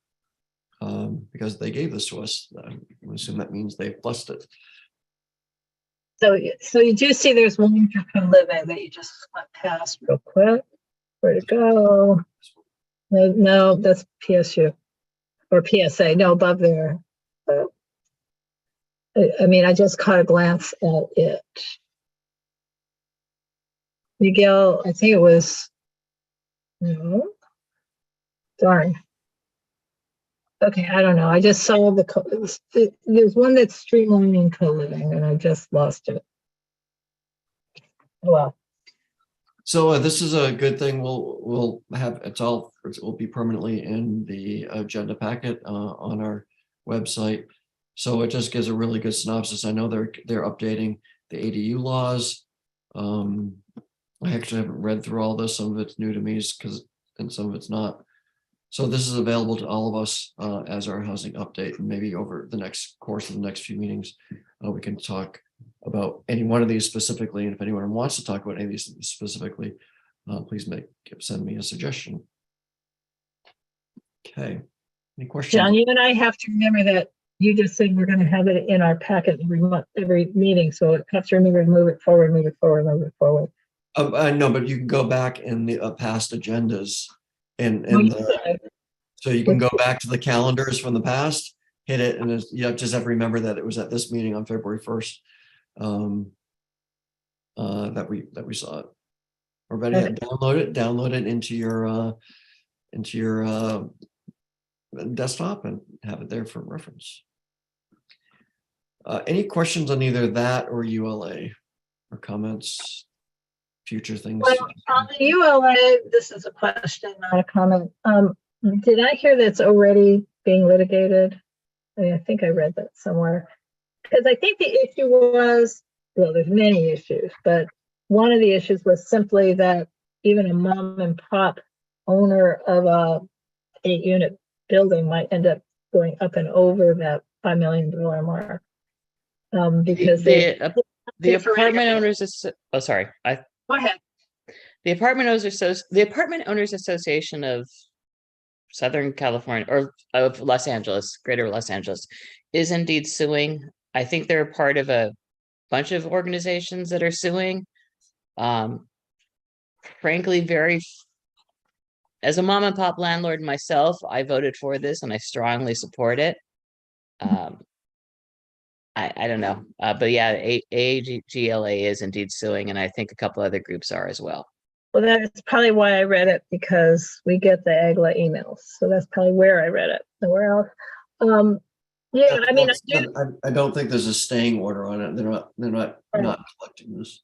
Speaker 3: because they gave this to us. I assume that means they blessed it.
Speaker 1: So you do see there's one for living that you just went past real quick. Where'd it go? No, that's PSU or PSA. No, above there. I mean, I just caught a glance at it. Miguel, I think it was, no, darn. Okay, I don't know. I just saw there's one that's streamlining co-living and I just lost it. Oh, well.
Speaker 3: So this is a good thing. We'll have it will be permanently in the agenda packet on our website. So it just gives a really good synopsis. I know they're updating the ADU laws. I actually haven't read through all this. Some of it's new to me and some of it's not. So this is available to all of us as our housing update, and maybe over the course of the next few meetings, we can talk about any one of these specifically. And if anyone wants to talk about any of these specifically, please send me a suggestion. Okay. Any questions?
Speaker 1: John, you and I have to remember that you just said we're going to have it in our packet every month, every meeting. So I have to remember to move it forward, move it forward, move it forward.
Speaker 3: I know, but you can go back in the past agendas so you can go back to the calendars from the past, hit it, and you just have to remember that it was at this meeting on February 1st that we saw it. Or better yet, download it into your desktop and have it there for reference. Any questions on either that or ULA or comments? Future things.
Speaker 1: Well, on the ULA, this is a question, not a comment. Did I hear that's already being litigated? I think I read that somewhere. Because I think the issue was, well, there's many issues, but one of the issues was simply that even a mom and pop owner of a 8-unit building might end up going up and over that $5 million mark. Because
Speaker 4: the apartment owners
Speaker 1: Go ahead.
Speaker 4: The Apartment Owners Association of Southern California or of Los Angeles, Greater Los Angeles, is indeed suing. I think they're part of a bunch of organizations that are suing. Frankly, as a mom and pop landlord myself, I voted for this and I strongly support it. I don't know. But yeah, AGLA is indeed suing, and I think a couple other groups are as well.
Speaker 1: Well, that's probably why I read it, because we get the AGLA emails. So that's probably where I read it. Somewhere else. Yeah, I mean,
Speaker 3: I don't think there's a staying order on it. They're not collecting this.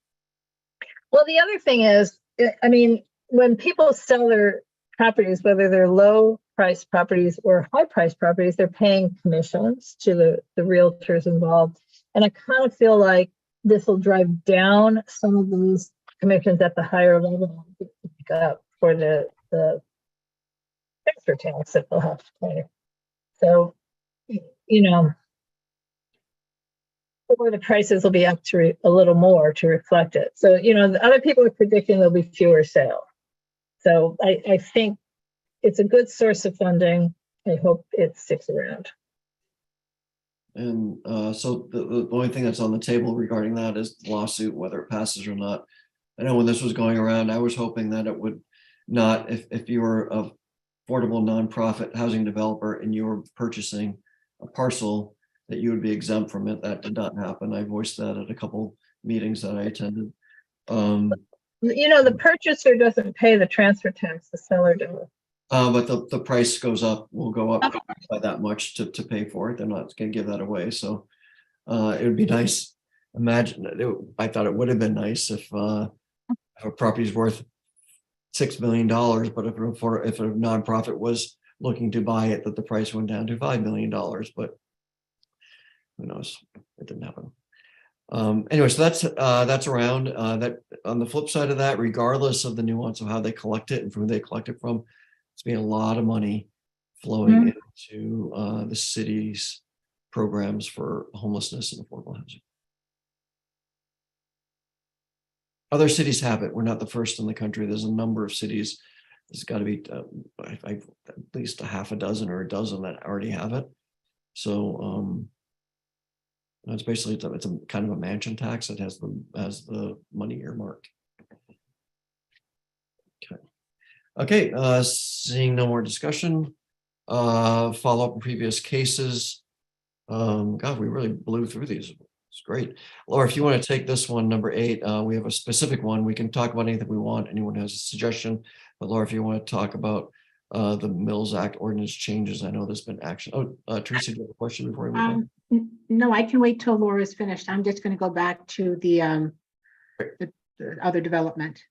Speaker 1: well, the other thing is, I mean, when people sell their properties, whether they're low price properties or high price properties, they're paying commissions to the realtors involved. And I kind of feel like this will drive down some of those commissions at the higher level to pick up for the extra tax that they'll have to pay. So, you know, or the prices will be up to a little more to reflect it. So, you know, the other people are predicting there'll be fewer sales. So I think it's a good source of funding. I hope it sticks around.
Speaker 3: And so the only thing that's on the table regarding that is the lawsuit, whether it passes or not. I know when this was going around, I was hoping that it would not, if you were a affordable nonprofit housing developer and you were purchasing a parcel, that you would be exempt from it. That did not happen. I voiced that at a couple meetings that I attended.
Speaker 1: You know, the purchaser doesn't pay the transfer tax, the seller does.
Speaker 3: But the price goes up, will go up by that much to pay for it. They're not going to give that away. So it would be nice. Imagine I thought it would have been nice if a property is worth $6 million, but if a nonprofit was looking to buy it, that the price went down to $5 million. But who knows? It didn't happen. Anyway, so that's around that. On the flip side of that, regardless of the nuance of how they collect it and from who they collect it from, it's been a lot of money flowing into the city's programs for homelessness and affordable housing. Other cities have it. We're not the first in the country. There's a number of cities. There's got to be at least a half a dozen or a dozen that already have it. So it's basically it's a kind of a mansion tax that has the money earmarked. Okay, seeing no more discussion, follow up on previous cases. God, we really blew through these. It's great. Laura, if you want to take this one, number 8, we have a specific one. We can talk about anything we want. Anyone has a suggestion, but Laura, if you want to talk about the Mills Act ordinance changes, I know there's been action. Oh, Teresa, do you have a question before we move on?
Speaker 2: No, I can wait till Laura's finished. I'm just going to go back to the other development.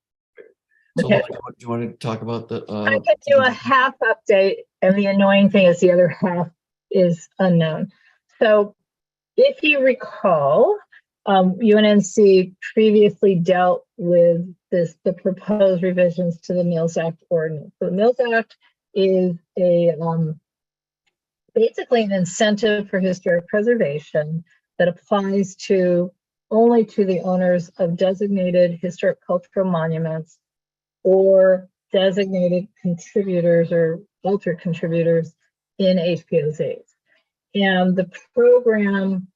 Speaker 3: So
Speaker 1: Okay.
Speaker 3: Laura, do you want to talk about the?
Speaker 1: I can do a half update, and the annoying thing is the other half is unknown. So if you recall, UNNC previously dealt with the proposed revisions to the Mills Act ordinance. So the Mills Act is basically an incentive for historic preservation that applies only to the owners of designated historic cultural monuments or designated contributors or altered contributors in HPOZs. And the program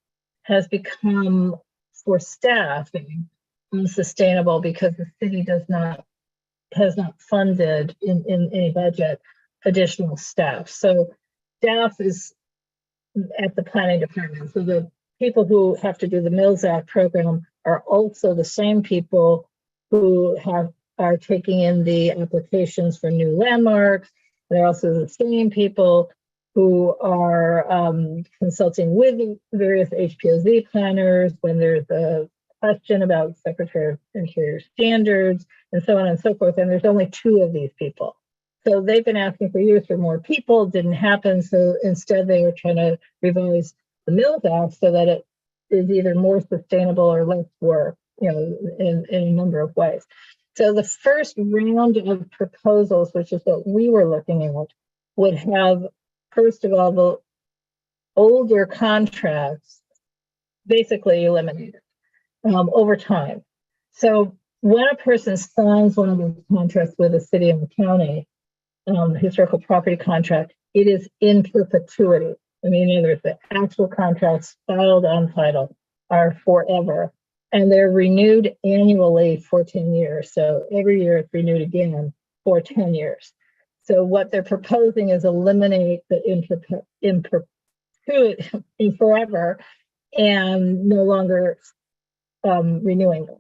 Speaker 1: has become, for staffing, unsustainable because the city has not funded in any budget additional staff. So staff is at the planning department. So the people who have to do the Mills Act program are also the same people who are taking in the applications for new landmarks. They're also the same people who are consulting with various HPOZ planners when there's a question about Secretary of Interior standards and so on and so forth. And there's only 2 of these people. So they've been asking for years for more people, didn't happen. So instead they were trying to revise the Mills Act so that it is either more sustainable or less work, in a number of ways. So the first round of proposals, which is what we were looking at, would have, first of all, the older contracts basically eliminated over time. So when a person signs one of those contracts with the city and the county, historical property contract, it is in perpetuity. I mean, in other words, the actual contracts filed on title are forever, and they're renewed annually for 10 years. So every year it's renewed again for 10 years. So what they're proposing is eliminate the in forever and no longer renewing them.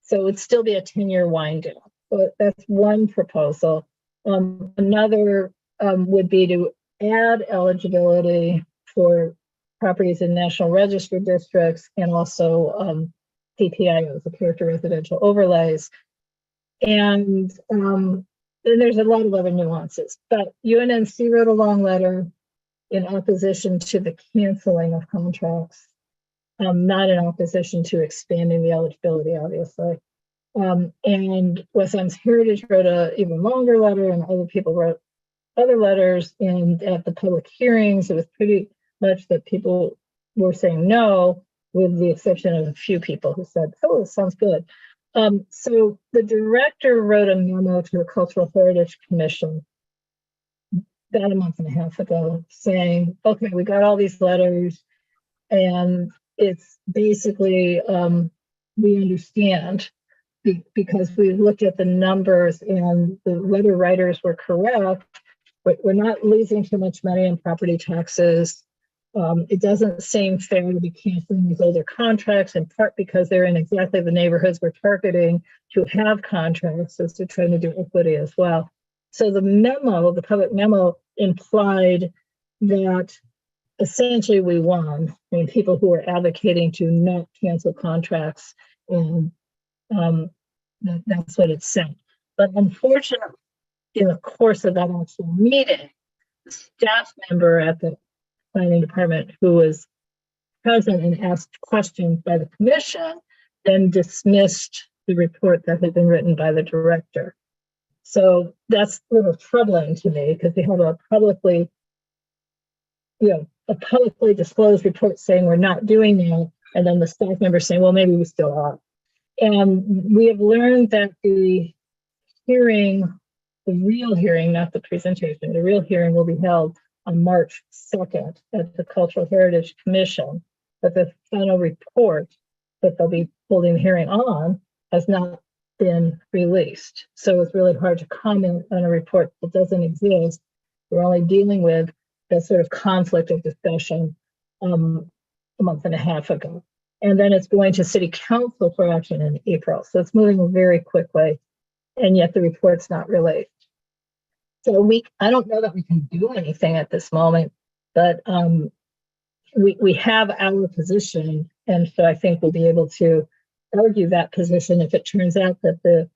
Speaker 1: So it would still be a 10-year wind down. But that's one proposal. Another would be to add eligibility for properties in National Register districts and also CPIOs, the character residential overlays. And then there's a lot of other nuances. But UNNC wrote a long letter in opposition to the canceling of contracts, not in opposition to expanding the eligibility, obviously. And West Adams Heritage wrote an even longer letter, and other people wrote other letters. And at the public hearings, it was pretty much that people were saying no, with the exception of a few people who said, "Oh, it sounds good." So the director wrote a memo to the Cultural Heritage Commission about a month and a half ago saying, "Okay, we got all these letters, and it's basically we understand." Because we looked at the numbers and the letter writers were correct, but we're not losing too much money in property taxes. It doesn't seem fair to be canceling these older contracts, in part because they're in exactly the neighborhoods we're targeting to have contracts, as they're trying to do equity as well. So the memo, the public memo, implied that essentially we won. I mean, people who are advocating to not cancel contracts, and that's what it said. But unfortunately, in the course of that actual meeting, the staff member at the planning department who was present and asked questions by the commission then dismissed the report that had been written by the director. So that's a little troubling to me, because we have a publicly disclosed report saying we're not doing that, and then the staff member saying, well, maybe we still are. And we have learned that the hearing, the real hearing, not the presentation, the real hearing will be held on March 2nd at the Cultural Heritage Commission. But the final report that they'll be holding the hearing on has not been released. So it's really hard to comment on a report that doesn't exist. We're only dealing with that sort of conflict of discussion a month and a half ago. And then it's going to City Council for action in April. So it's moving very quickly, and yet the report's not released. So I don't know that we can do anything at this moment, but we have our position. And so I think we'll be able to argue that position if it turns out that the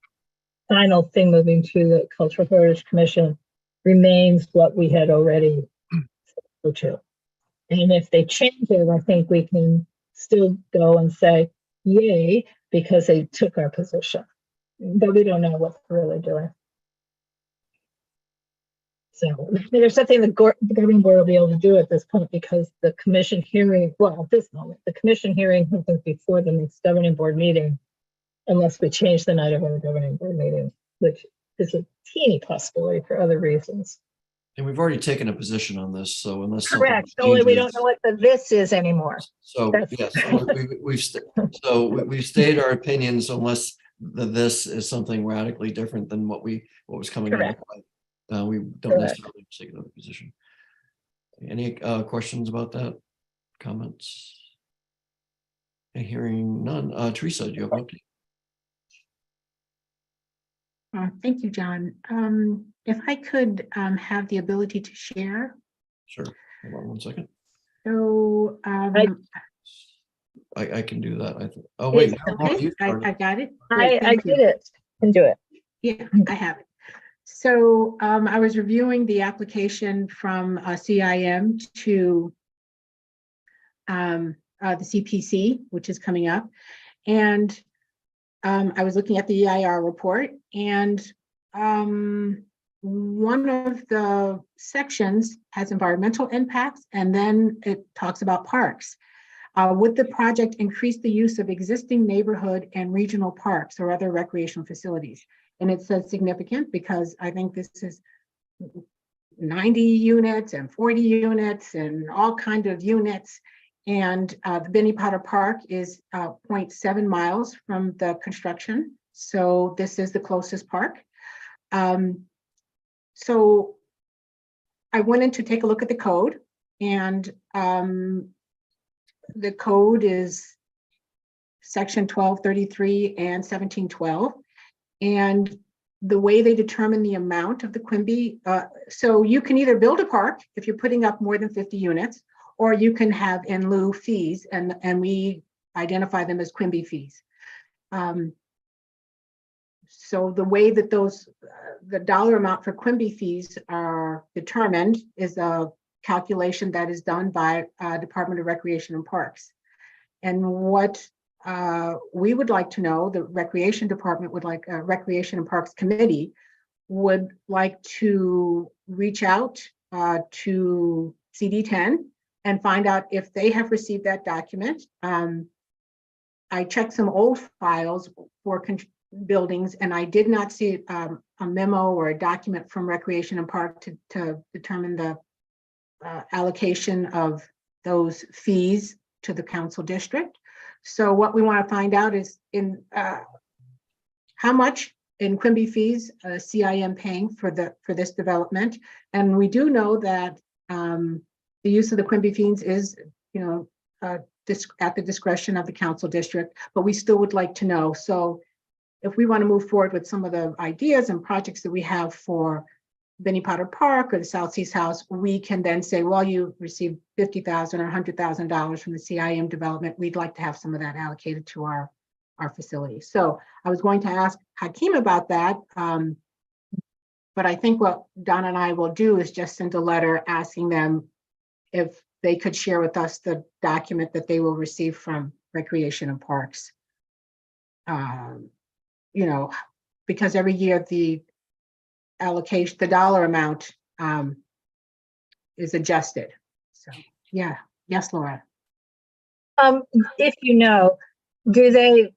Speaker 1: final thing moving to the Cultural Heritage Commission remains what we had already said to. And if they change it, I think we can still go and say, yay, because they took our position. But we don't know what they're really doing. So there's nothing the governing board will be able to do at this point, because the commission hearing, well, at this moment, the commission hearing happens before the next governing board meeting, unless we change the night of our governing board meeting, which is a teeny possibility for other reasons.
Speaker 3: And we've already taken a position on this, so unless something
Speaker 1: Correct. Only we don't
Speaker 3: changes-
Speaker 1: know what the this is anymore.
Speaker 3: So
Speaker 1: That's-
Speaker 3: yes, we've stated our opinions, unless this is something radically different than what was coming out.
Speaker 1: Correct.
Speaker 3: We don't
Speaker 1: Correct.
Speaker 3: necessarily take another position. Any questions about that? Comments? Hearing none. Teresa, do you have an update?
Speaker 2: Thank you, John. If I could have the ability to share.
Speaker 3: Sure. Hold on one second.
Speaker 2: So
Speaker 3: I can do that. I think. Oh wait.
Speaker 2: okay, I got it. Great,
Speaker 1: I
Speaker 2: thank you.
Speaker 1: did it. Can do it.
Speaker 2: Yeah, I have it. So I was reviewing the application from CIM to the CPC, which is coming up. And I was looking at the EIR report, and one of the sections has environmental impacts, and then it talks about parks. Would the project increase the use of existing neighborhood and regional parks or other recreational facilities? And it says significant, because I think this is 90 units and 40 units and all kinds of units. And the Benny Potter Park is 0.7 miles from the construction. So this is the closest park. So I went in to take a look at the code, and the code is section 1233 and 1712. And the way they determine the amount of the Quimby, so you can either build a park if you're putting up more than 50 units, or you can have in lieu fees, and we identify them as Quimby fees. So the way that the dollar amount for Quimby fees are determined is a calculation that is done by Department of Recreation and Parks. And what we would like to know, the Recreation Department would like, Recreation and Parks Committee would like to reach out to CD10 and find out if they have received that document. I checked some old files for buildings, and I did not see a memo or a document from Recreation and Park to determine the allocation of those fees to the council district. So what we want to find out is in how much in Quimby fees CIM paying for this development. And we do know that the use of the Quimby fees is, at the discretion of the council district, but we still would like to know. So if we want to move forward with some of the ideas and projects that we have for Benny Potter Park or the South Seas House, we can then say, well, you received $50,000 or $100,000 from the CIM development. We'd like to have some of that allocated to our facility. So I was going to ask Hakeem about that, but I think what Don and I will do is just send a letter asking them if they could share with us the document that they will receive from Recreation and Parks. Because every year the allocation, the dollar amount is adjusted. So yeah, yes, Laura.
Speaker 1: If do they,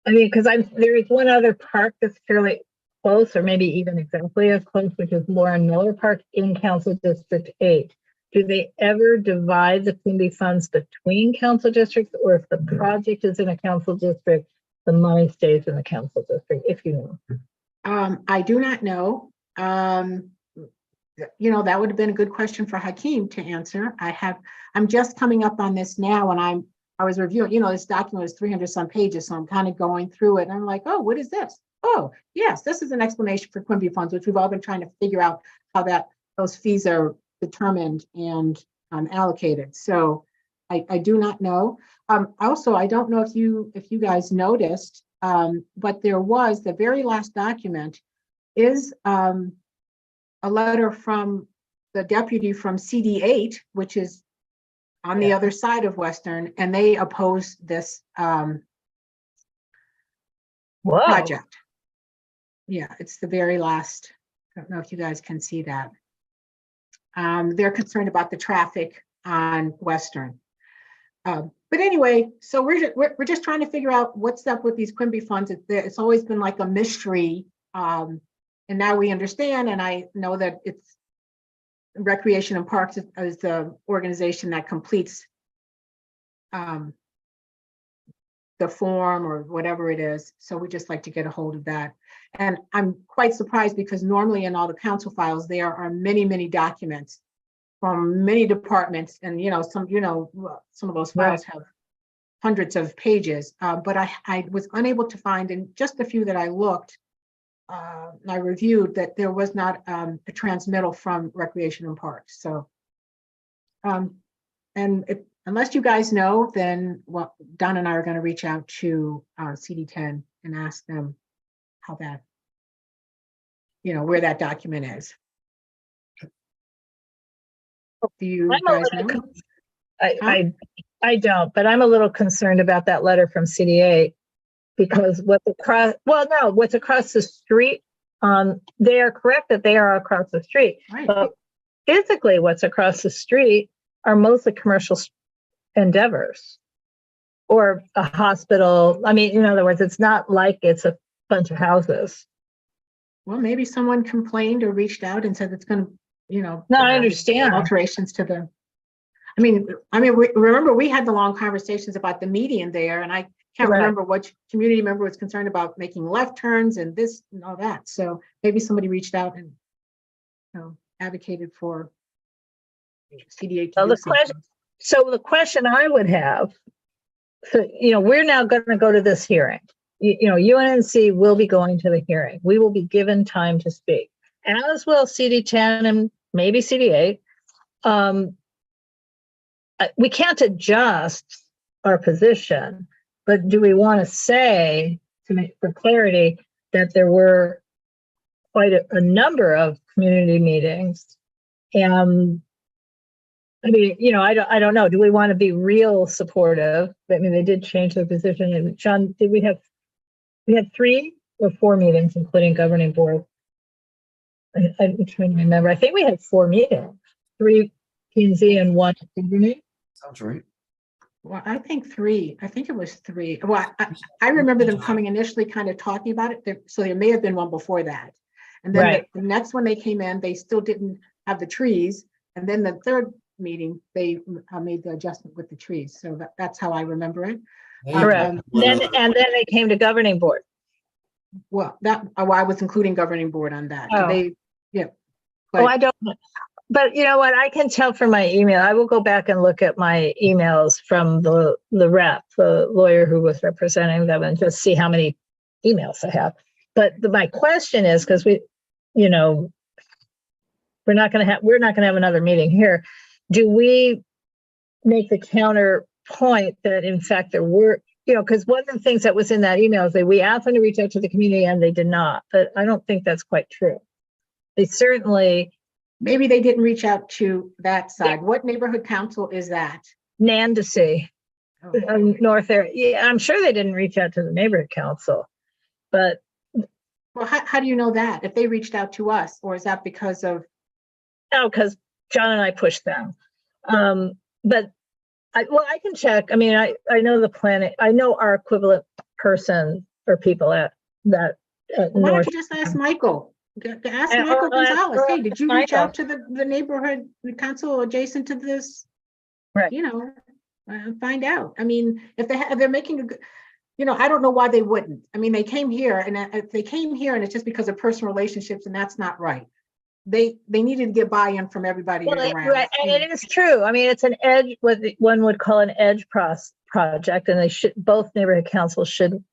Speaker 1: because there is one other park that's fairly close, or maybe even exactly as close, which is Lauren Miller Park in Council District 8. Do they ever divide the Quimby funds between council districts, or if the project is in a council district, the money stays in the council district, if you know?
Speaker 2: I do not know. That would have been a good question for Hakeem to answer. I'm just coming up on this now, and I was reviewing, this document is 300 some pages, so I'm kind of going through it, and I'm like, oh, what is this? Oh, yes, this is an explanation for Quimby funds, which we've all been trying to figure out how those fees are determined and allocated. So I do not know. Also, I don't know if you guys noticed, but there was the very last document is a letter from the deputy from CD8, which is on the other side of Western, and they oppose this project. Yeah, it's the very last. I don't know if you guys can see that. They're concerned about the traffic on Western. But anyway, so we're just trying to figure out what's up with these Quimby funds. It's always been like a mystery, and now we understand. And I know that it's Recreation and Parks is the organization that completes the form or whatever it is. So we just like to get a hold of that. And I'm quite surprised because normally in all the council files there are many, many documents from many departments, and some of those files have hundreds of pages, but I was unable to find, in just a few that I looked, I reviewed, that there was not a transmittal from Recreation and Parks. So, unless you guys know, then Don and I are going to reach out to CD10 and ask them how that, where that document is. Do you guys know?
Speaker 1: I don't, but I'm a little concerned about that letter from CD8 because what's across the street, they are correct that they are across the street,
Speaker 2: Right.
Speaker 1: But physically what's across the street are mostly commercial endeavors or a hospital. In other words, it's not like it's a bunch of houses.
Speaker 2: Well, maybe someone complained or reached out and said it's going to,
Speaker 1: No, I understand.
Speaker 2: Alterations to the, remember we had the long conversations about the median there, and I can't remember which community member was concerned about making left turns and this and all that. So maybe somebody reached out and advocated for CD8 to do something.
Speaker 1: So the question I would have, so, we're now going to go to this hearing. UNNC will be going to the hearing. We will be given time to speak, as will CD10 and maybe CD8. We can't adjust our position, but do we want to say, for clarity, that there were quite a number of community meetings? And I mean, I don't know. Do we want to be real supportive? I mean, they did change their position. And John, we had 3 or 4 meetings, including governing board. I'm trying to remember. I think we had 4 meetings, 3 P&Z and 1 governing.
Speaker 3: Sounds right.
Speaker 2: Well, I think 3. I think it was 3. Well, I remember them coming initially kind of talking about it. So there may have been one before that. And then
Speaker 1: Right.
Speaker 2: the next one they came in, they still didn't have the trees. And then the third meeting, they made the adjustment with the trees. So that's how I remember it.
Speaker 1: Correct. Then they came to governing board.
Speaker 2: Well, I was including governing board on that.
Speaker 1: Oh.
Speaker 2: Yeah.
Speaker 1: Oh, I don't know. But you know what? I can tell from my email. I will go back and look at my emails from the rep, the lawyer who was representing them, and just see how many emails I have. But my question is, because we're not going to have another meeting here. Do we make the counterpoint that in fact there were, because one of the things that was in that email is that we asked them to reach out to the community and they did not, but I don't think that's quite true. They certainly.
Speaker 2: Maybe they didn't reach out to that side. What neighborhood council is that?
Speaker 1: Nandesy, north there. Yeah, I'm sure they didn't reach out to the neighborhood council, but.
Speaker 2: Well, how do you know that? If they reached out to us, or is that because of?
Speaker 1: Oh, because John and I pushed them. But I can check. I mean, I know the planning. I know our equivalent person or people at that.
Speaker 2: Why don't you just ask Michael? Ask Michael Gonzalez. Hey, did you reach out to the neighborhood council adjacent to this?
Speaker 1: Right.
Speaker 2: Find out. I mean, if they're making a good. I don't know why they wouldn't. I mean, they came here, and if they came here and it's just because of personal relationships, and that's not right. They needed to get buy-in from everybody around.
Speaker 1: Right, and it is true. I mean, it's an edge, what one would call an edge project, and both neighborhood councils should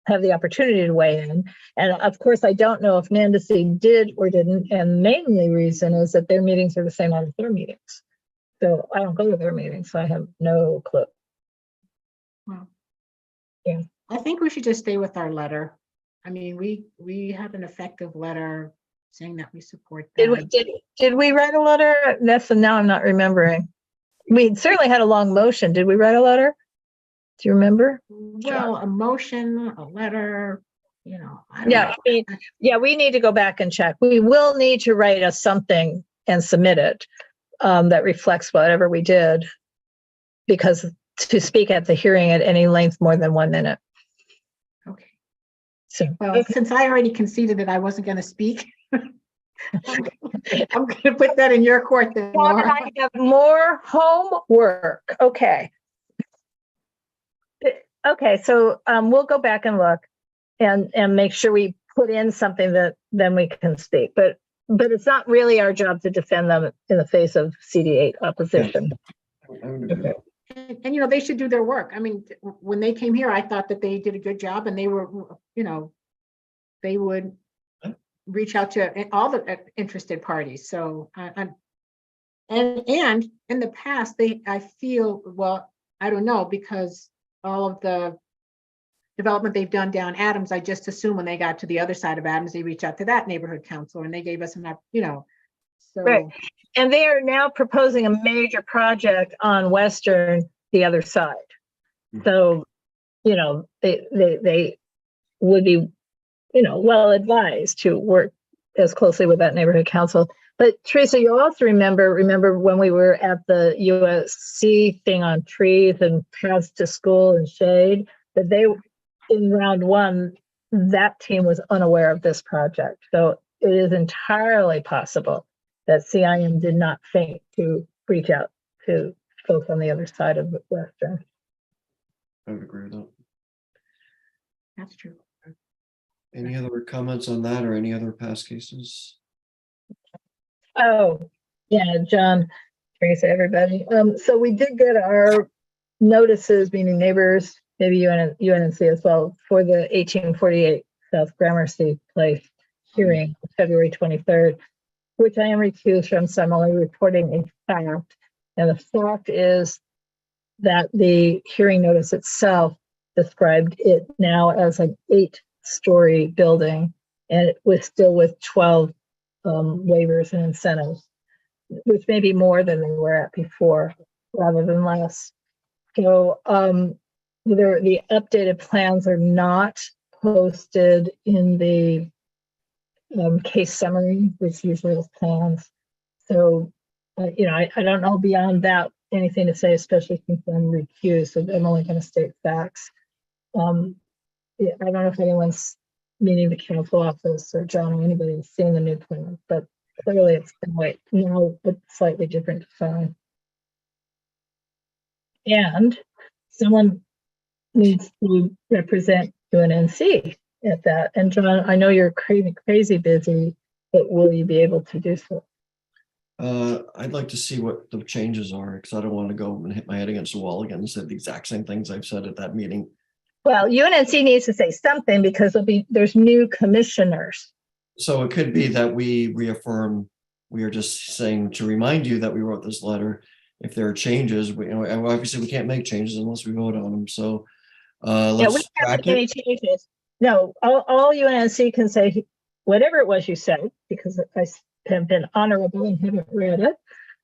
Speaker 1: have the opportunity to weigh in. And of course, I don't know if Nandesy did or didn't, and mainly reason is that their meetings are the same as their meetings. So I don't go to their meetings, so I have no clue.
Speaker 2: Well,
Speaker 1: yeah.
Speaker 2: I think we should just stay with our letter. I mean, we have an effective letter saying that we support them.
Speaker 1: Did we write a letter? Now I'm not remembering. We certainly had a long motion. Did we write a letter? Do you remember?
Speaker 2: Well, a motion, a letter, I don't know.
Speaker 1: We need to go back and check. We will need to write us something and submit it that reflects whatever we did, because to speak at the hearing at any length more than 1 minute.
Speaker 2: Okay.
Speaker 1: So,
Speaker 2: since I already conceded that I wasn't going to speak, I'm going to put that in your court then.
Speaker 1: I have more homework. Okay. Okay, so we'll go back and look and make sure we put in something that then we can speak. But it's not really our job to defend them in the face of CD8 opposition.
Speaker 3: Okay.
Speaker 2: And they should do their work. I mean, when they came here, I thought that they did a good job, and they were, they would reach out to all the interested parties. So, and in the past, I feel, well, I don't know, because all of the development they've done down Adams, I just assume when they got to the other side of Adams, they reached out to that neighborhood council, and they gave us so.
Speaker 1: Right. And they are now proposing a major project on Western, the other side. So, they would be, well advised to work as closely with that neighborhood council. But Teresa, you'll also remember when we were at the USC thing on trees and paths to school and shade, that in round 1, that team was unaware of this project. So it is entirely possible that CIM did not think to reach out to folks on the other side of Western.
Speaker 3: I would agree with that.
Speaker 2: That's true.
Speaker 3: Any other comments on that, or any other past cases?
Speaker 1: Oh, yeah, John, Teresa, everybody. So we did get our notices, meaning neighbors, maybe UNNC as well, for the 1848 South Gramercy Place hearing, February 23rd, which I am recused from, so I'm only reporting a fact. And the fact is that the hearing notice itself described it now as an 8-story building, and it was still with 12 waivers and incentives, which may be more than they were at before rather than less. So the updated plans are not posted in the case summary, which usually is plans. So, I don't know beyond that anything to say, especially since I'm recused, so I'm only going to state facts. I don't know if anyone's meeting the council office or John or anybody has seen the new plan, but clearly it's been like now a slightly different design. And someone needs to represent UNNC at that. And John, I know you're crazy busy, but will you be able to do so?
Speaker 3: I'd like to see what the changes are, because I don't want to go and hit my head against the wall again and say the exact same things I've said at that meeting.
Speaker 1: Well, UNNC needs to say something because there's new commissioners.
Speaker 3: So it could be that we reaffirm, we are just saying to remind you that we wrote this letter. If there are changes, obviously we can't make changes unless we vote on them. So let's
Speaker 1: we can't
Speaker 3: track
Speaker 1: make any
Speaker 3: it.
Speaker 1: changes. No, all UNNC can say, whatever it was you said, because I have been honorable and haven't read it.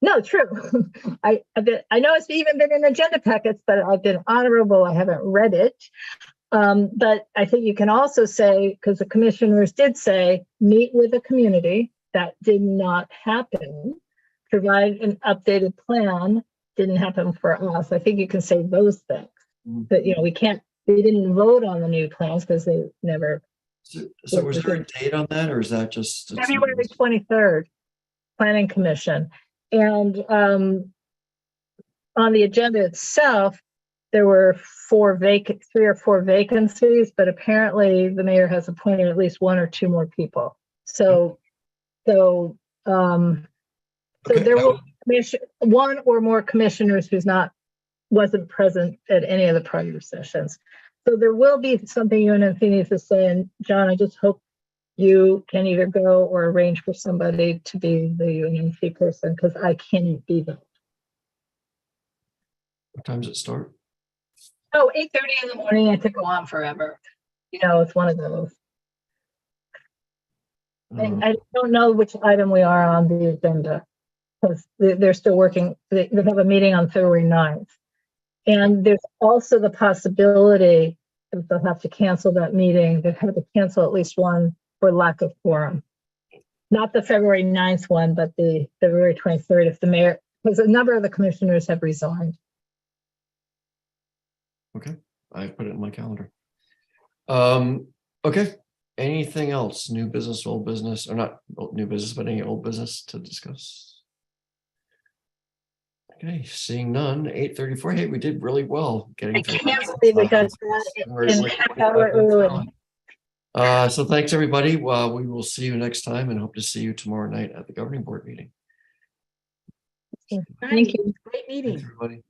Speaker 1: No, true. I know it's even been in agenda packets, but I've been honorable. I haven't read it. But I think you can also say, because the commissioners did say, meet with the community. That did not happen. Provide an updated plan. Didn't happen for us. I think you can say those things. But we didn't vote on the new plans because they never.
Speaker 3: So was there a date on that, or is that just
Speaker 1: February 23rd, Planning Commission. And on the agenda itself, there were 3 or 4 vacancies, but apparently the mayor has appointed at least 1 or 2 more people. So there will be 1 or more commissioners who's wasn't present at any of the prior sessions. So there will be something UNNC needs to say. And John, I just hope you can either go or arrange for somebody to be the UNNC person, because I can't be that.
Speaker 3: What time does it start?
Speaker 1: Oh, 8:30 in the morning. It could go on forever. It's one of those. And I don't know which item we are on the agenda, because they're still working. They have a meeting on February 9th. And there's also the possibility that they'll have to cancel that meeting. They'll have to cancel at least one for lack of quorum. Not the February 9th one, but the February 23rd, if the mayor, because a number of the commissioners have resigned.
Speaker 3: Okay, I put it in my calendar. Okay, anything else? New business, old business, or not new business, but any old business to discuss? Okay, seeing none, 8:34. Hey, we did really well getting
Speaker 1: I
Speaker 3: through.
Speaker 1: can't believe we got that in half hour early.
Speaker 3: So thanks, everybody. We will see you next time and hope to see you tomorrow night at the governing board meeting.
Speaker 1: Thank you.
Speaker 2: Great meeting.
Speaker 3: Thanks, everybody.